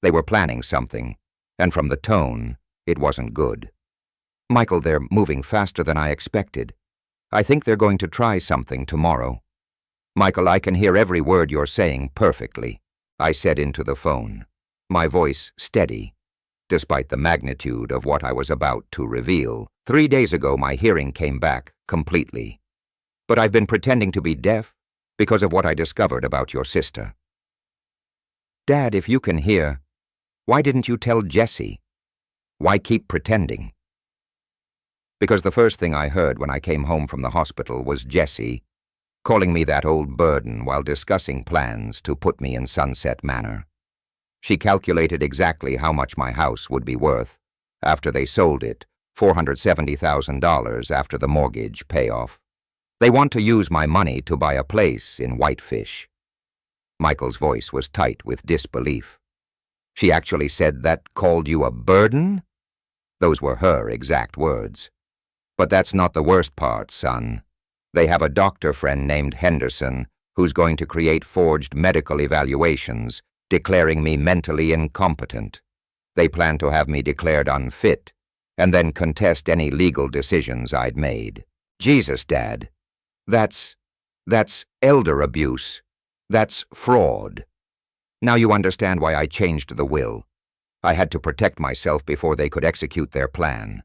They were planning something, and from the tone, it wasn't good. Michael, they're moving faster than I expected. I think they're going to try something tomorrow. Michael, I can hear every word you're saying perfectly, I said into the phone, my voice steady, despite the magnitude of what I was about to reveal. 3 days ago my hearing came back completely. But I've been pretending to be deaf because of what I discovered about your sister. Dad, if you can hear, why didn't you tell Jessie? Why keep pretending? Because the first thing I heard when I came home from the hospital was Jessie calling me that old burden while discussing plans to put me in Sunset Manor. She calculated exactly how much my house would be worth after they sold it, $470,000 after the mortgage payoff. They want to use my money to buy a place in Whitefish. Michael's voice was tight with disbelief. She actually said that called you a burden? Those were her exact words. But that's not the worst part, son. They have a doctor friend named Henderson who's going to create forged medical evaluations, declaring me mentally incompetent. They plan to have me declared unfit and then contest any legal decisions I'd made. Jesus, Dad. That's elder abuse. That's fraud. Now you understand why I changed the will. I had to protect myself before they could execute their plan.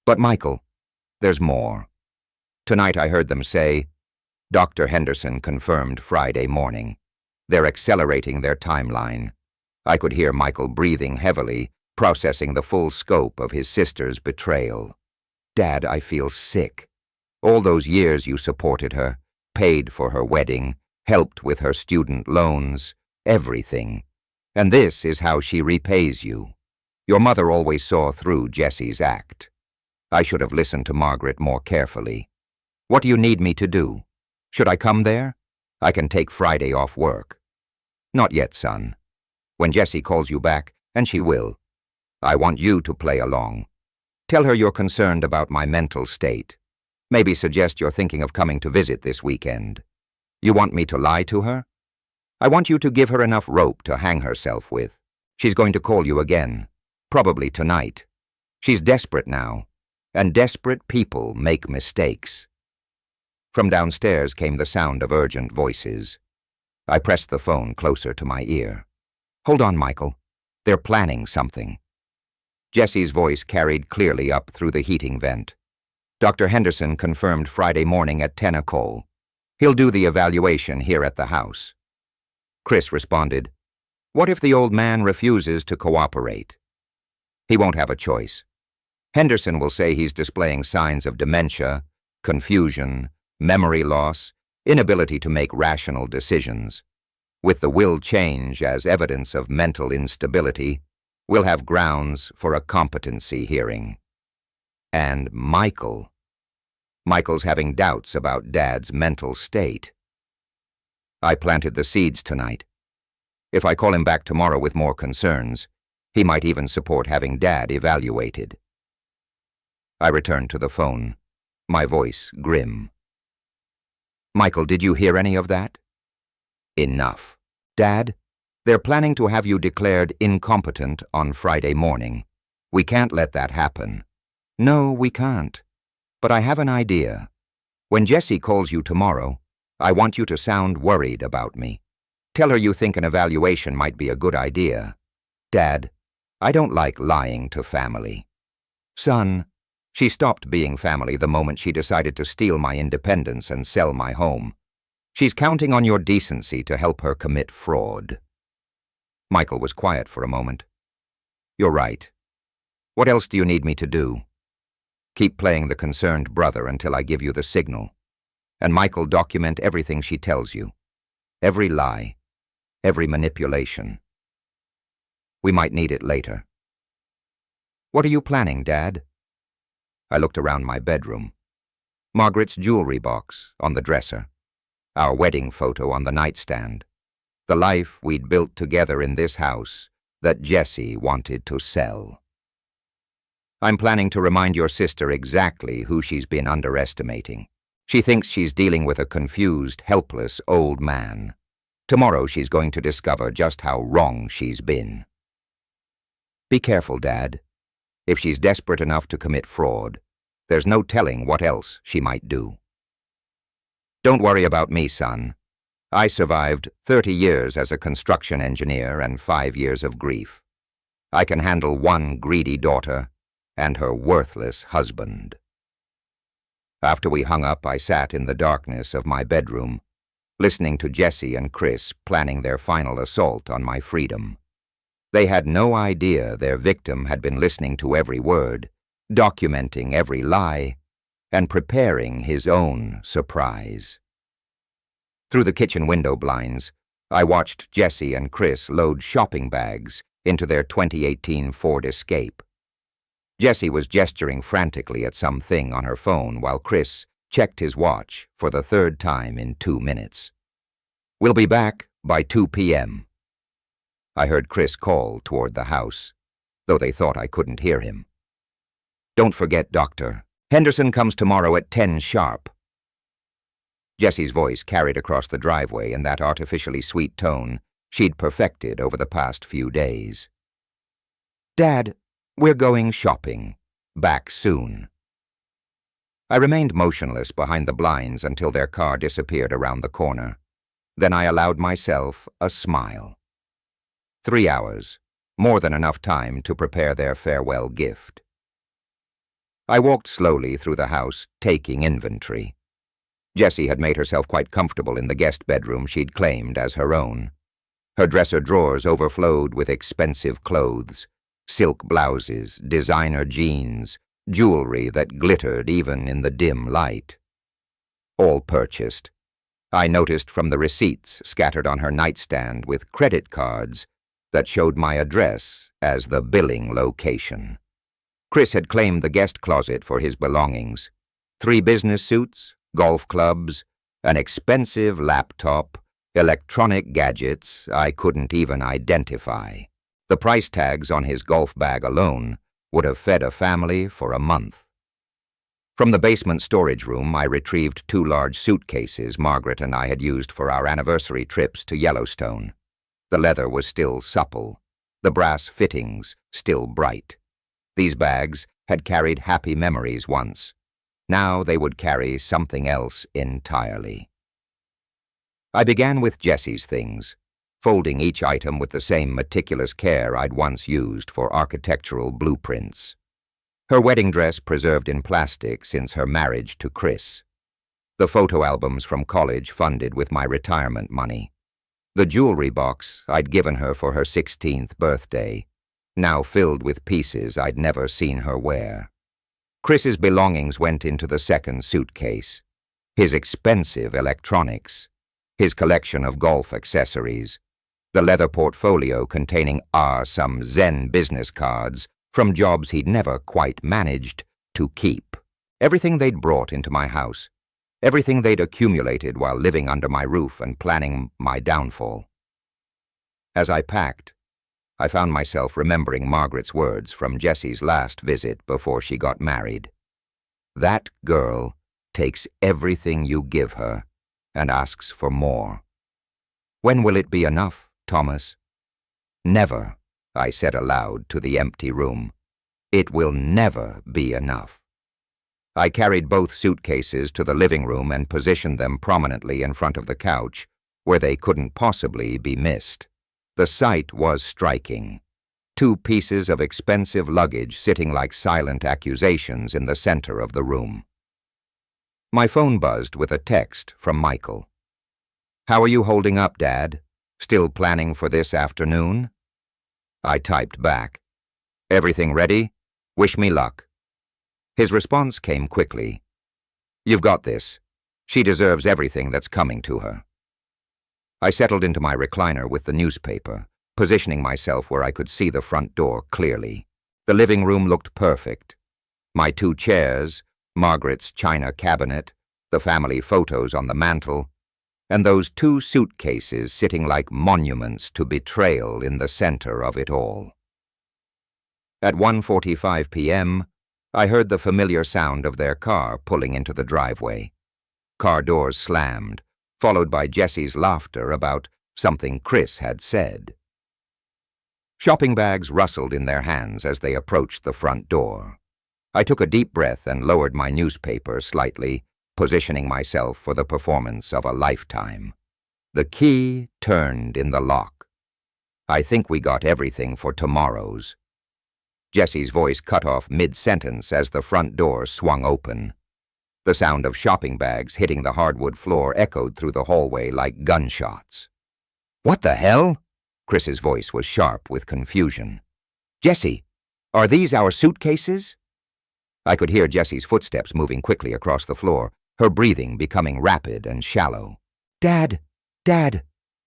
But Michael, there's more. Tonight I heard them say, Dr. Henderson confirmed Friday morning. They're accelerating their timeline. I could hear Michael breathing heavily, processing the full scope of his sister's betrayal. Dad, I feel sick. All those years you supported her, paid for her wedding, helped with her student loans, everything. And this is how she repays you. Your mother always saw through Jesse's act. I should have listened to Margaret more carefully. What do you need me to do? Should I come there? I can take Friday off work. Not yet, son. When Jessie calls you back, and she will, I want you to play along. Tell her you're concerned about my mental state. Maybe suggest you're thinking of coming to visit this weekend. You want me to lie to her? I want you to give her enough rope to hang herself with. She's going to call you again, probably tonight. She's desperate now, and desperate people make mistakes. From downstairs came the sound of urgent voices. I pressed the phone closer to my ear. Hold on, Michael. They're planning something. Jessie's voice carried clearly up through the heating vent. Dr. Henderson confirmed Friday morning at 10 o'clock. He'll do the evaluation here at the house. Chris responded, What if the old man refuses to cooperate? He won't have a choice. Henderson will say he's displaying signs of dementia, confusion, memory loss, inability to make rational decisions. With the will change as evidence of mental instability, we'll have grounds for a competency hearing. And Michael's having doubts about Dad's mental state. I planted the seeds tonight. If I call him back tomorrow with more concerns, he might even support having Dad evaluated. I returned to the phone, my voice grim. Michael, did you hear any of that? Enough. Dad, they're planning to have you declared incompetent on Friday morning. We can't let that happen. No, we can't. But I have an idea. When Jessie calls you tomorrow, I want you to sound worried about me. Tell her you think an evaluation might be a good idea. Dad, I don't like lying to family. Son, she stopped being family the moment she decided to steal my independence and sell my home. She's counting on your decency to help her commit fraud. Michael was quiet for a moment. You're right. What else do you need me to do? Keep playing the concerned brother until I give you the signal. And Michael, document everything she tells you. Every lie. Every manipulation. We might need it later. What are you planning, Dad? I looked around my bedroom. Margaret's jewelry box on the dresser. Our wedding photo on the nightstand. The life we'd built together in this house that Jessie wanted to sell. I'm planning to remind your sister exactly who she's been underestimating. She thinks she's dealing with a confused, helpless old man. Tomorrow she's going to discover just how wrong she's been. Be careful, Dad. If she's desperate enough to commit fraud, there's no telling what else she might do. Don't worry about me, son. I survived 30 years as a construction engineer and 5 years of grief. I can handle one greedy daughter and her worthless husband. After we hung up, I sat in the darkness of my bedroom, listening to Jessie and Chris planning their final assault on my freedom. They had no idea their victim had been listening to every word, documenting every lie, and preparing his own surprise. Through the kitchen window blinds, I watched Jessie and Chris load shopping bags into their 2018 Ford Escape. Jessie was gesturing frantically at something on her phone while Chris checked his watch for the 3rd time in 2 minutes. We'll be back by 2 p.m. I heard Chris call toward the house, though they thought I couldn't hear him. Don't forget, Doctor. Henderson comes tomorrow at 10 sharp. Jessie's voice carried across the driveway in that artificially sweet tone she'd perfected over the past few days. Dad, we're going shopping. back soon. I remained motionless behind the blinds until their car disappeared around the corner. Then I allowed myself a smile. 3 hours, more than enough time to prepare their farewell gift. I walked slowly through the house, taking inventory. Jessie had made herself quite comfortable in the guest bedroom she'd claimed as her own. Her dresser drawers overflowed with expensive clothes, silk blouses, designer jeans, jewelry that glittered even in the dim light. All purchased. I noticed from the receipts scattered on her nightstand with credit cards that showed my address as the billing location. Chris had claimed the guest closet for his belongings. 3 business suits, golf clubs, an expensive laptop, electronic gadgets I couldn't even identify. The price tags on his golf bag alone would have fed a family for a month. From the basement storage room, I retrieved 2 large suitcases Margaret and I had used for our anniversary trips to Yellowstone. The leather was still supple, the brass fittings still bright. These bags had carried happy memories once. Now they would carry something else entirely. I began with Jessie's things, folding each item with the same meticulous care I'd once used for architectural blueprints. Her wedding dress preserved in plastic since her marriage to Chris. The photo albums from college funded with my retirement money. The jewelry box I'd given her for her 16th birthday, now filled with pieces I'd never seen her wear. Chris's belongings went into the second suitcase. His expensive electronics, his collection of golf accessories, the leather portfolio containing some Zen business cards from jobs he'd never quite managed to keep. Everything they'd brought into my house, everything they'd accumulated while living under my roof and planning my downfall. As I packed, I found myself remembering Margaret's words from Jessie's last visit before she got married. That girl takes everything you give her and asks for more. When will it be enough, Thomas? Never, I said aloud to the empty room. It will never be enough. I carried both suitcases to the living room and positioned them prominently in front of the couch, where they couldn't possibly be missed. The sight was striking. 2 pieces of expensive luggage sitting like silent accusations in the center of the room. My phone buzzed with a text from Michael. "How are you holding up, Dad? Still planning for this afternoon?" I typed back, "Everything ready? Wish me luck." His response came quickly. "You've got this. She deserves everything that's coming to her." I settled into my recliner with the newspaper, positioning myself where I could see the front door clearly. The living room looked perfect. My 2 chairs, Margaret's china cabinet, the family photos on the mantel, and those 2 suitcases sitting like monuments to betrayal in the center of it all. At 1:45 p.m., I heard the familiar sound of their car pulling into the driveway. Car doors slammed, followed by Jessie's laughter about something Chris had said. Shopping bags rustled in their hands as they approached the front door. I took a deep breath and lowered my newspaper slightly, positioning myself for the performance of a lifetime. The key turned in the lock. "I think we got everything for tomorrow's." Jessie's voice cut off mid-sentence as the front door swung open. The sound of shopping bags hitting the hardwood floor echoed through the hallway like gunshots. "What the hell?" Chris's voice was sharp with confusion. "Jessie, are these our suitcases?" I could hear Jessie's footsteps moving quickly across the floor, her breathing becoming rapid and shallow. Dad,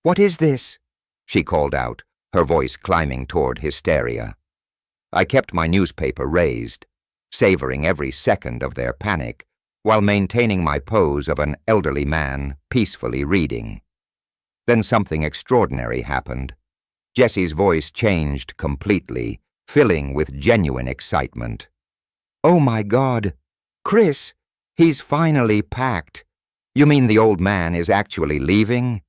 what is this?" she called out, her voice climbing toward hysteria. I kept my newspaper raised, savoring every second of their panic, while maintaining my pose of an elderly man peacefully reading. Then something extraordinary happened. Jessie's voice changed completely, filling with genuine excitement. "Oh my God! Chris, he's finally packed. You mean the old man is actually leaving?"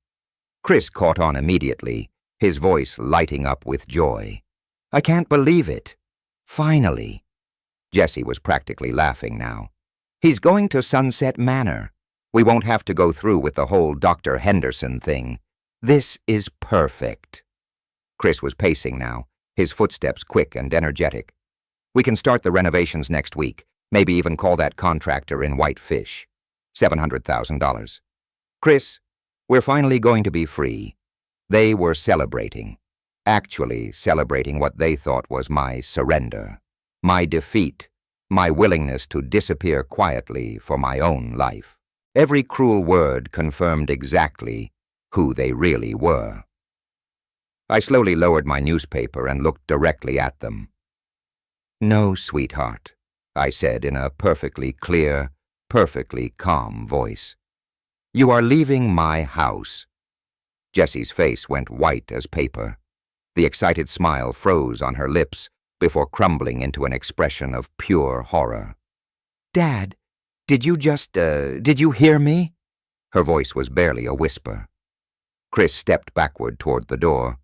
Chris caught on immediately, his voice lighting up with joy. "I can't believe it. Finally." Jessie was practically laughing now. He's going to Sunset Manor. We won't have to go through with the whole Dr. Henderson thing. This is perfect. Chris was pacing now, his footsteps quick and energetic. We can start the renovations next week, maybe even call that contractor in Whitefish. $700,000. Chris, we're finally going to be free. They were celebrating. Actually celebrating what they thought was my surrender, my defeat, my willingness to disappear quietly for my own life. Every cruel word confirmed exactly who they really were. I slowly lowered my newspaper and looked directly at them. "No, sweetheart," I said in a perfectly clear, perfectly calm voice. "You are leaving my house." Jessie's face went white as paper. The excited smile froze on her lips before crumbling into an expression of pure horror. "Dad, did you hear me?" Her voice was barely a whisper. Chris stepped backward toward the door,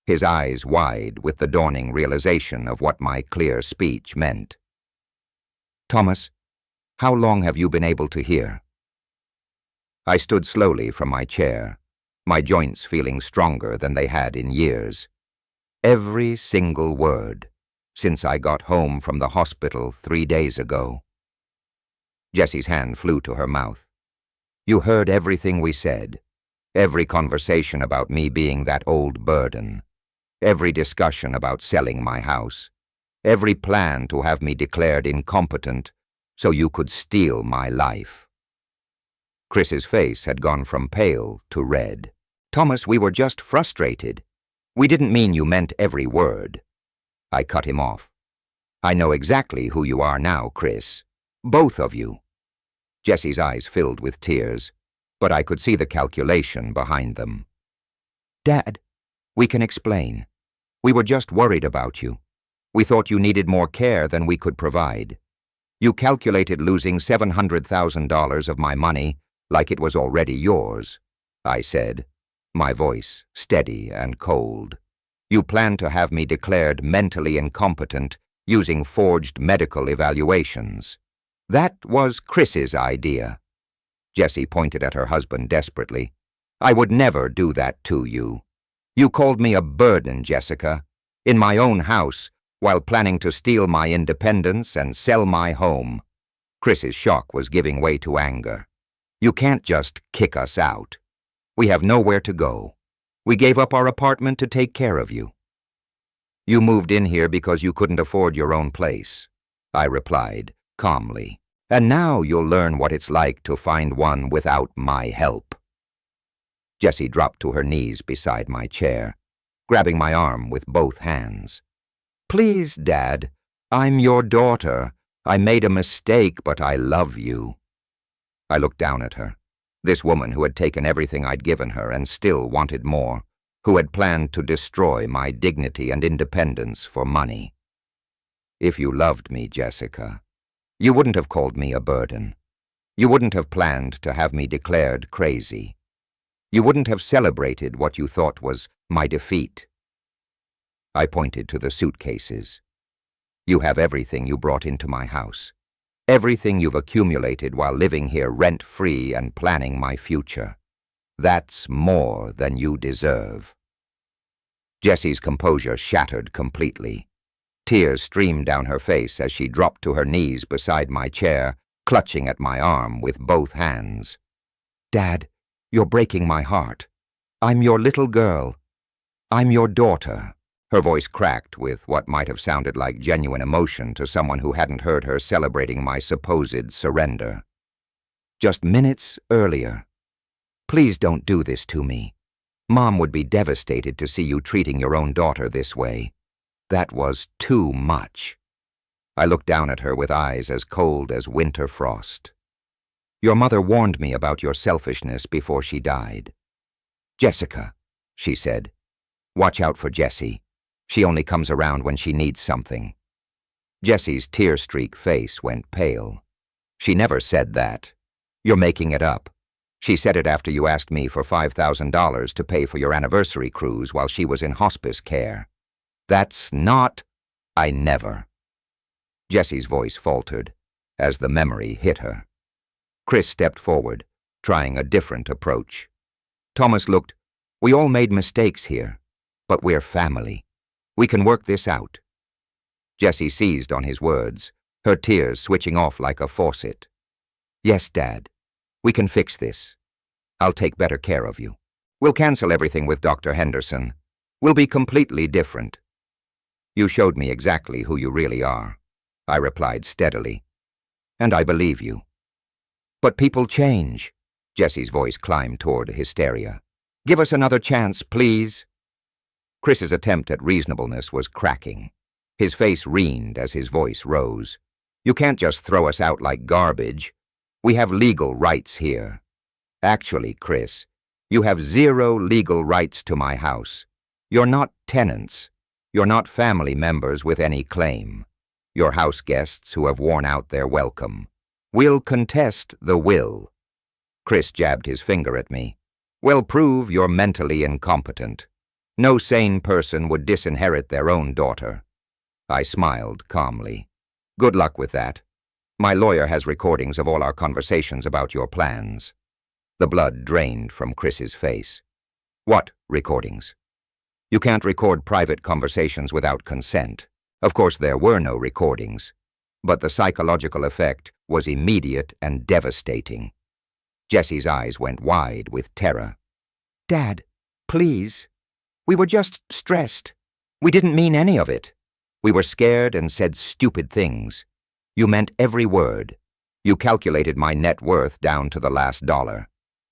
his eyes wide with the dawning realization of what my clear speech meant. "Thomas, how long have you been able to hear?" I stood slowly from my chair, my joints feeling stronger than they had in years. Every single word, since I got home from the hospital 3 days ago. Jessie's hand flew to her mouth. "You heard everything we said, every conversation about me being that old burden, every discussion about selling my house, every plan to have me declared incompetent so you could steal my life." Chris's face had gone from pale to red. "Thomas, we were just frustrated. We didn't mean you meant every word." I cut him off. "I know exactly who you are now, Chris. Both of you." Jessie's eyes filled with tears, but I could see the calculation behind them. "Dad, we can explain. We were just worried about you. We thought you needed more care than we could provide. You calculated losing $700,000 of my money like it was already yours," I said, my voice steady and cold. "You planned to have me declared mentally incompetent using forged medical evaluations. That was Chris's idea." Jessie pointed at her husband desperately. "I would never do that to you. You called me a burden, Jessica, in my own house, while planning to steal my independence and sell my home." Chris's shock was giving way to anger. "You can't just kick us out. We have nowhere to go. We gave up our apartment to take care of you." "You moved in here because you couldn't afford your own place," I replied calmly. "And now you'll learn what it's like to find one without my help." Jessie dropped to her knees beside my chair, grabbing my arm with both hands. "Please, Dad, I'm your daughter. I made a mistake, but I love you." I looked down at her, this woman who had taken everything I'd given her and still wanted more, who had planned to destroy my dignity and independence for money. "If you loved me, Jessica, you wouldn't have called me a burden. You wouldn't have planned to have me declared crazy. You wouldn't have celebrated what you thought was my defeat." I pointed to the suitcases. "You have everything you brought into my house. Everything you've accumulated while living here rent-free and planning my future. That's more than you deserve." Jessie's composure shattered completely. Tears streamed down her face as she dropped to her knees beside my chair, clutching at my arm with both hands. "Dad, you're breaking my heart. I'm your little girl. I'm your daughter." Her voice cracked with what might have sounded like genuine emotion to someone who hadn't heard her celebrating my supposed surrender. "Just minutes earlier. Please don't do this to me. Mom would be devastated to see you treating your own daughter this way. That was too much." I looked down at her with eyes as cold as winter frost. "Your mother warned me about your selfishness before she died." "Jessica," she said, "watch out for Jessie. She only comes around when she needs something." Jessie's tear-streaked face went pale. "She never said that. You're making it up. She said it after you asked me for $5,000 to pay for your anniversary cruise while she was in hospice care. That's not—" "I never." Jessie's voice faltered as the memory hit her. Chris stepped forward, trying a different approach. Thomas looked, "We all made mistakes here, but we're family. We can work this out." Jessie seized on his words, her tears switching off like a faucet. "Yes, Dad. We can fix this. I'll take better care of you. We'll cancel everything with Dr. Henderson. We'll be completely different." "You showed me exactly who you really are," I replied steadily. "And I believe you." "But people change." Jessie's voice climbed toward hysteria. "Give us another chance, please." Chris's attempt at reasonableness was cracking. His face reened as his voice rose. "You can't just throw us out like garbage. We have legal rights here. Actually, Chris, you have 0 legal rights to my house. You're not tenants. You're not family members with any claim. You're house guests who have worn out their welcome. We'll contest the will." Chris jabbed his finger at me. "Well, prove you're mentally incompetent. No sane person would disinherit their own daughter." I smiled calmly. "Good luck with that. My lawyer has recordings of all our conversations about your plans." The blood drained from Chris's face. "What recordings?" "You can't record private conversations without consent. Of course, there were no recordings, but the psychological effect was immediate and devastating." Jessie's eyes went wide with terror. "Dad, please. We were just stressed. We didn't mean any of it. We were scared and said stupid things. You meant every word. You calculated my net worth down to the last dollar.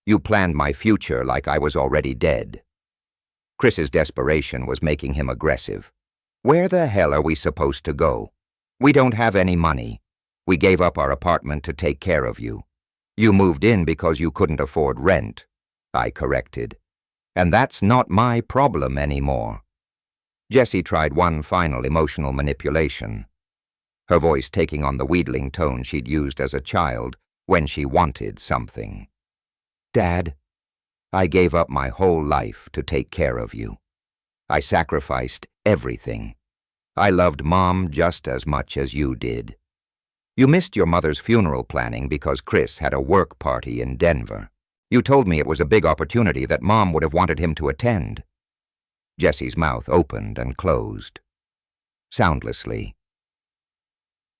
You planned my future like I was already dead." Chris's desperation was making him aggressive. "Where the hell are we supposed to go? We don't have any money. We gave up our apartment to take care of you. You moved in because you couldn't afford rent," I corrected. "And that's not my problem anymore." Jessie tried one final emotional manipulation, her voice taking on the wheedling tone she'd used as a child when she wanted something. "Dad, I gave up my whole life to take care of you. I sacrificed everything. I loved Mom just as much as you did. You missed your mother's funeral planning because Chris had a work party in Denver. You told me it was a big opportunity that Mom would have wanted him to attend." Jessie's mouth opened and closed, soundlessly.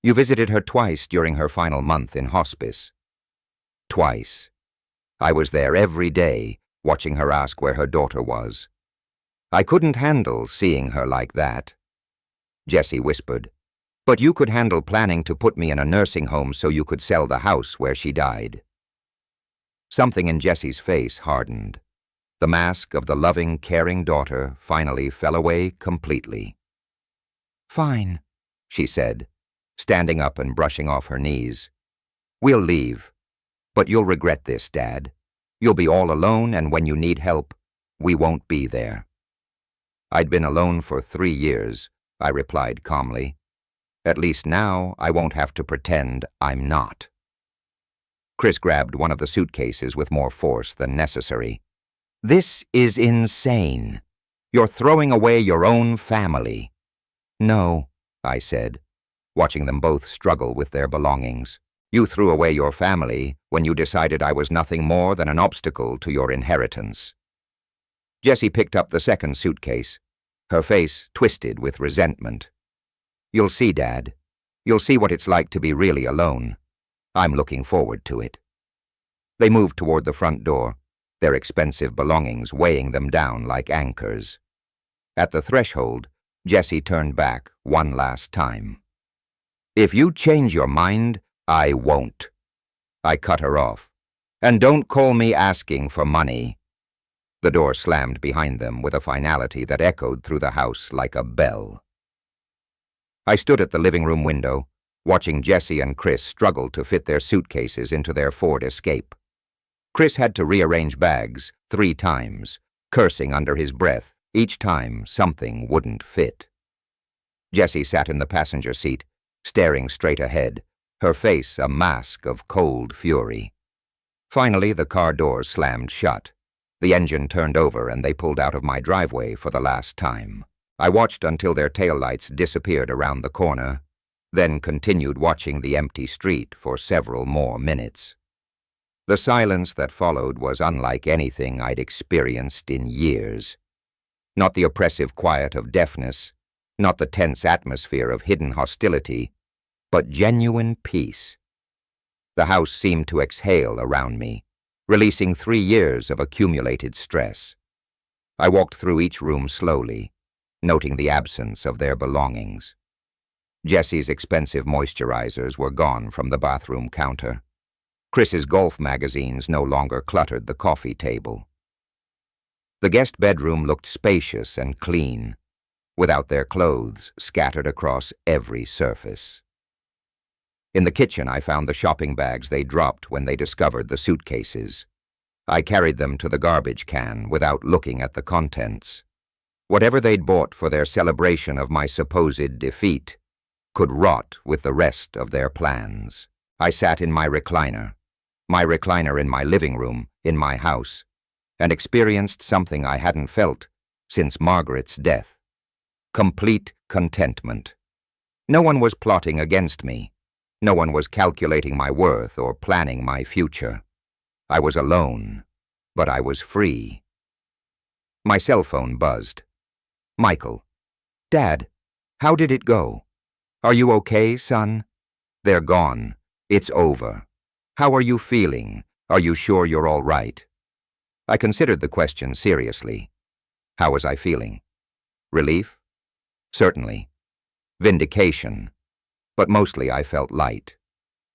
"You visited her twice during her final month in hospice." "Twice. I was there every day, watching her ask where her daughter was. I couldn't handle seeing her like that." Jessie whispered, "But you could handle planning to put me in a nursing home so you could sell the house where she died." Something in Jessie's face hardened. The mask of the loving, caring daughter finally fell away completely. "Fine," she said, standing up and brushing off her knees. "We'll leave. But you'll regret this, Dad. You'll be all alone, and when you need help, we won't be there." "I'd been alone for 3 years," I replied calmly. "At least now I won't have to pretend I'm not." Chris grabbed one of the suitcases with more force than necessary. "This is insane. You're throwing away your own family." "No," I said, watching them both struggle with their belongings. "You threw away your family when you decided I was nothing more than an obstacle to your inheritance." Jessie picked up the second suitcase, her face twisted with resentment. "You'll see, Dad. You'll see what it's like to be really alone. I'm looking forward to it." They moved toward the front door, their expensive belongings weighing them down like anchors. At the threshold, Jessie turned back one last time. "If you change your mind, I won't." I cut her off. "And don't call me asking for money." The door slammed behind them with a finality that echoed through the house like a bell. I stood at the living room window, watching Jessie and Chris struggle to fit their suitcases into their Ford Escape. Chris had to rearrange bags 3 times, cursing under his breath each time something wouldn't fit. Jessie sat in the passenger seat, staring straight ahead, her face a mask of cold fury. Finally, the car doors slammed shut. The engine turned over and they pulled out of my driveway for the last time. I watched until their taillights disappeared around the corner, then continued watching the empty street for several more minutes. The silence that followed was unlike anything I'd experienced in years. Not the oppressive quiet of deafness, not the tense atmosphere of hidden hostility, but genuine peace. The house seemed to exhale around me, releasing 3 years of accumulated stress. I walked through each room slowly, noting the absence of their belongings. Jesse's expensive moisturizers were gone from the bathroom counter. Chris's golf magazines no longer cluttered the coffee table. The guest bedroom looked spacious and clean, without their clothes scattered across every surface. In the kitchen, I found the shopping bags they dropped when they discovered the suitcases. I carried them to the garbage can without looking at the contents. Whatever they'd bought for their celebration of my supposed defeat could rot with the rest of their plans. I sat in my recliner in my living room, in my house, and experienced something I hadn't felt since Margaret's death. Complete contentment. No one was plotting against me. No one was calculating my worth or planning my future. I was alone, but I was free. My cell phone buzzed. Michael. Dad, how did it go? Are you okay, son? They're gone. It's over. How are you feeling? Are you sure you're all right? I considered the question seriously. How was I feeling? Relief? Certainly. Vindication. But mostly I felt light,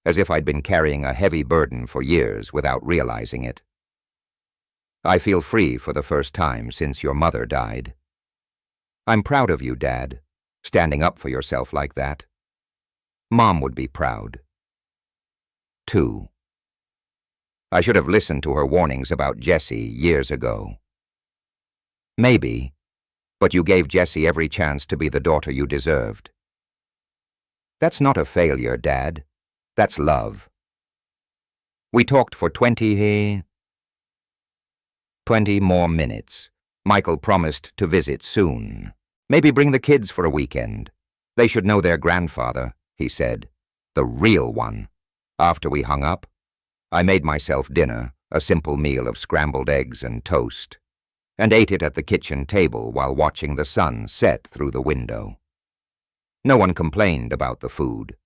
as if I'd been carrying a heavy burden for years without realizing it. I feel free for the first time since your mother died. I'm proud of you, Dad, standing up for yourself like that. Mom would be proud. 2. I should have listened to her warnings about Jesse years ago. Maybe, but you gave Jessie every chance to be the daughter you deserved. That's not a failure, Dad. That's love. We talked for 20 more minutes. Michael promised to visit soon. Maybe bring the kids for a weekend. They should know their grandfather, he said. The real one. After we hung up, I made myself dinner, a simple meal of scrambled eggs and toast, and ate it at the kitchen table while watching the sun set through the window. No one complained about the food.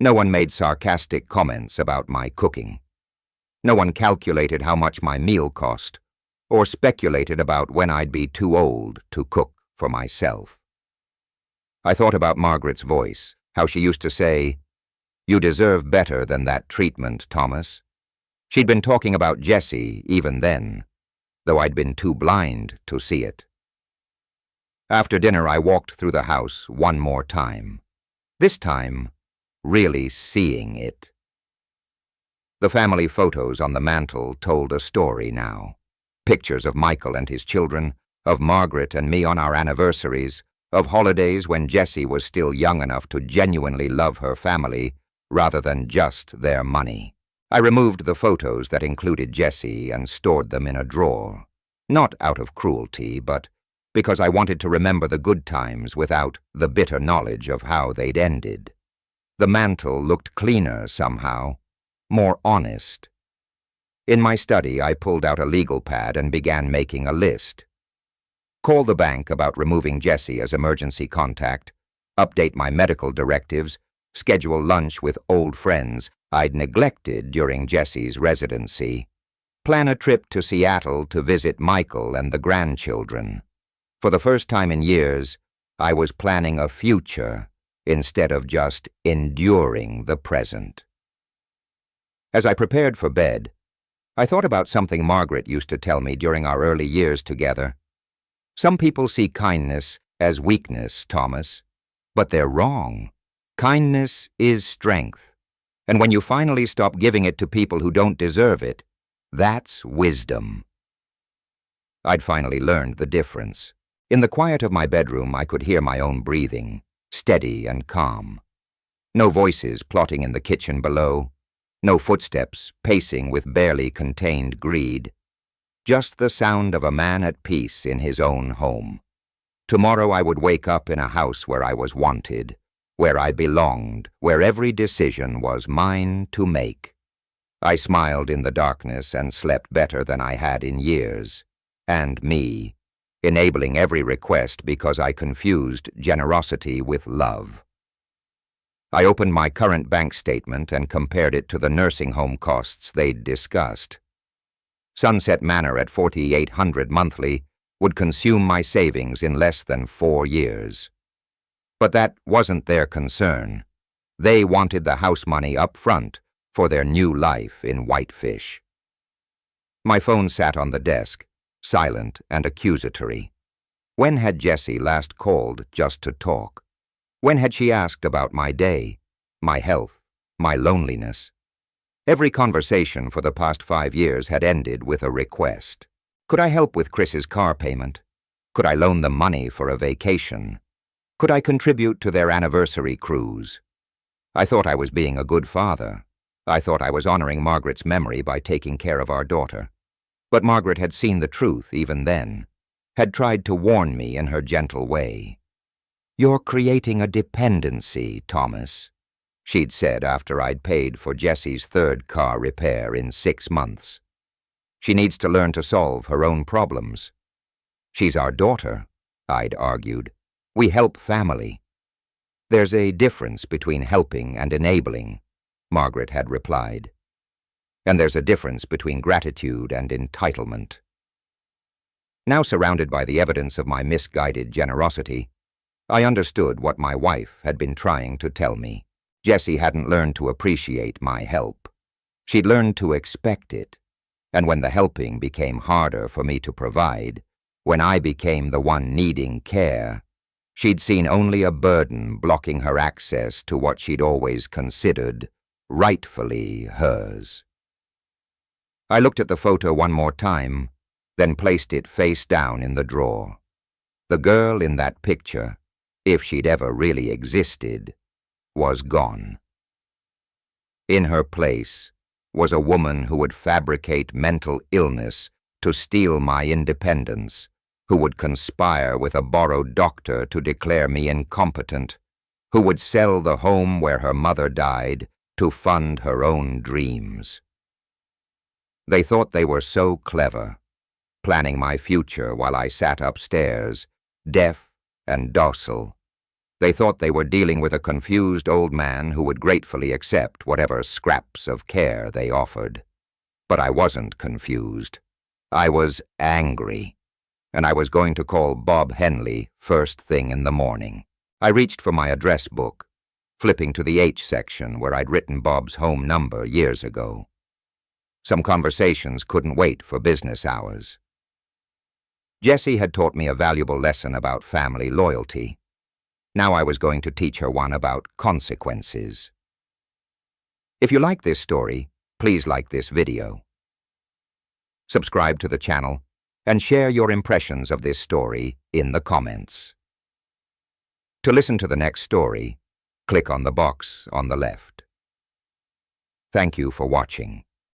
No one made sarcastic comments about my cooking. No one calculated how much my meal cost, or speculated about when I'd be too old to cook for myself. I thought about Margaret's voice, how she used to say, "You deserve better than that treatment, Thomas." She'd been talking about Jesse even then, though I'd been too blind to see it. After dinner, I walked through the house one more time. This time, really seeing it. The family photos on the mantel told a story now. Pictures of Michael and his children, of Margaret and me on our anniversaries, of holidays when Jessie was still young enough to genuinely love her family rather than just their money. I removed the photos that included Jessie and stored them in a drawer, not out of cruelty, but because I wanted to remember the good times without the bitter knowledge of how they'd ended. The mantel looked cleaner somehow, more honest. In my study, I pulled out a legal pad and began making a list. Call the bank about removing Jessie as emergency contact, update my medical directives, schedule lunch with old friends I'd neglected during Jessie's residency, plan a trip to Seattle to visit Michael and the grandchildren. For the first time in years, I was planning a future instead of just enduring the present. As I prepared for bed, I thought about something Margaret used to tell me during our early years together. Some people see kindness as weakness, Thomas, but they're wrong. Kindness is strength, and when you finally stop giving it to people who don't deserve it, that's wisdom. I'd finally learned the difference. In the quiet of my bedroom, I could hear my own breathing, steady and calm. No voices plotting in the kitchen below, no footsteps pacing with barely contained greed. Just the sound of a man at peace in his own home. Tomorrow I would wake up in a house where I was wanted, where I belonged, where every decision was mine to make. I smiled in the darkness and slept better than I had in years. And me, enabling every request because I confused generosity with love. I opened my current bank statement and compared it to the nursing home costs they'd discussed. Sunset Manor at $4,800 monthly would consume my savings in less than 4 years. But that wasn't their concern. They wanted the house money up front for their new life in Whitefish. My phone sat on the desk, silent and accusatory. When had Jessie last called just to talk? When had she asked about my day, my health, my loneliness? Every conversation for the past 5 years had ended with a request. Could I help with Chris's car payment? Could I loan them money for a vacation? Could I contribute to their anniversary cruise? I thought I was being a good father. I thought I was honoring Margaret's memory by taking care of our daughter. But Margaret had seen the truth even then, had tried to warn me in her gentle way. "You're creating a dependency, Thomas," she'd said after I'd paid for Jessie's 3rd car repair in 6 months. "She needs to learn to solve her own problems." "She's our daughter," I'd argued. "We help family." "There's a difference between helping and enabling," Margaret had replied. "And there's a difference between gratitude and entitlement." Now surrounded by the evidence of my misguided generosity, I understood what my wife had been trying to tell me. Jessie hadn't learned to appreciate my help. She'd learned to expect it, and when the helping became harder for me to provide, when I became the one needing care, she'd seen only a burden blocking her access to what she'd always considered rightfully hers. I looked at the photo one more time, then placed it face down in the drawer. The girl in that picture, if she'd ever really existed, was gone. In her place was a woman who would fabricate mental illness to steal my independence, who would conspire with a borrowed doctor to declare me incompetent, who would sell the home where her mother died to fund her own dreams. They thought they were so clever, planning my future while I sat upstairs, deaf and docile. They thought they were dealing with a confused old man who would gratefully accept whatever scraps of care they offered. But I wasn't confused. I was angry, and I was going to call Bob Henley first thing in the morning. I reached for my address book, flipping to the H section where I'd written Bob's home number years ago. Some conversations couldn't wait for business hours. Jessie had taught me a valuable lesson about family loyalty. Now I was going to teach her one about consequences. If you like this story, please like this video. Subscribe to the channel and share your impressions of this story in the comments. To listen to the next story, click on the box on the left. Thank you for watching.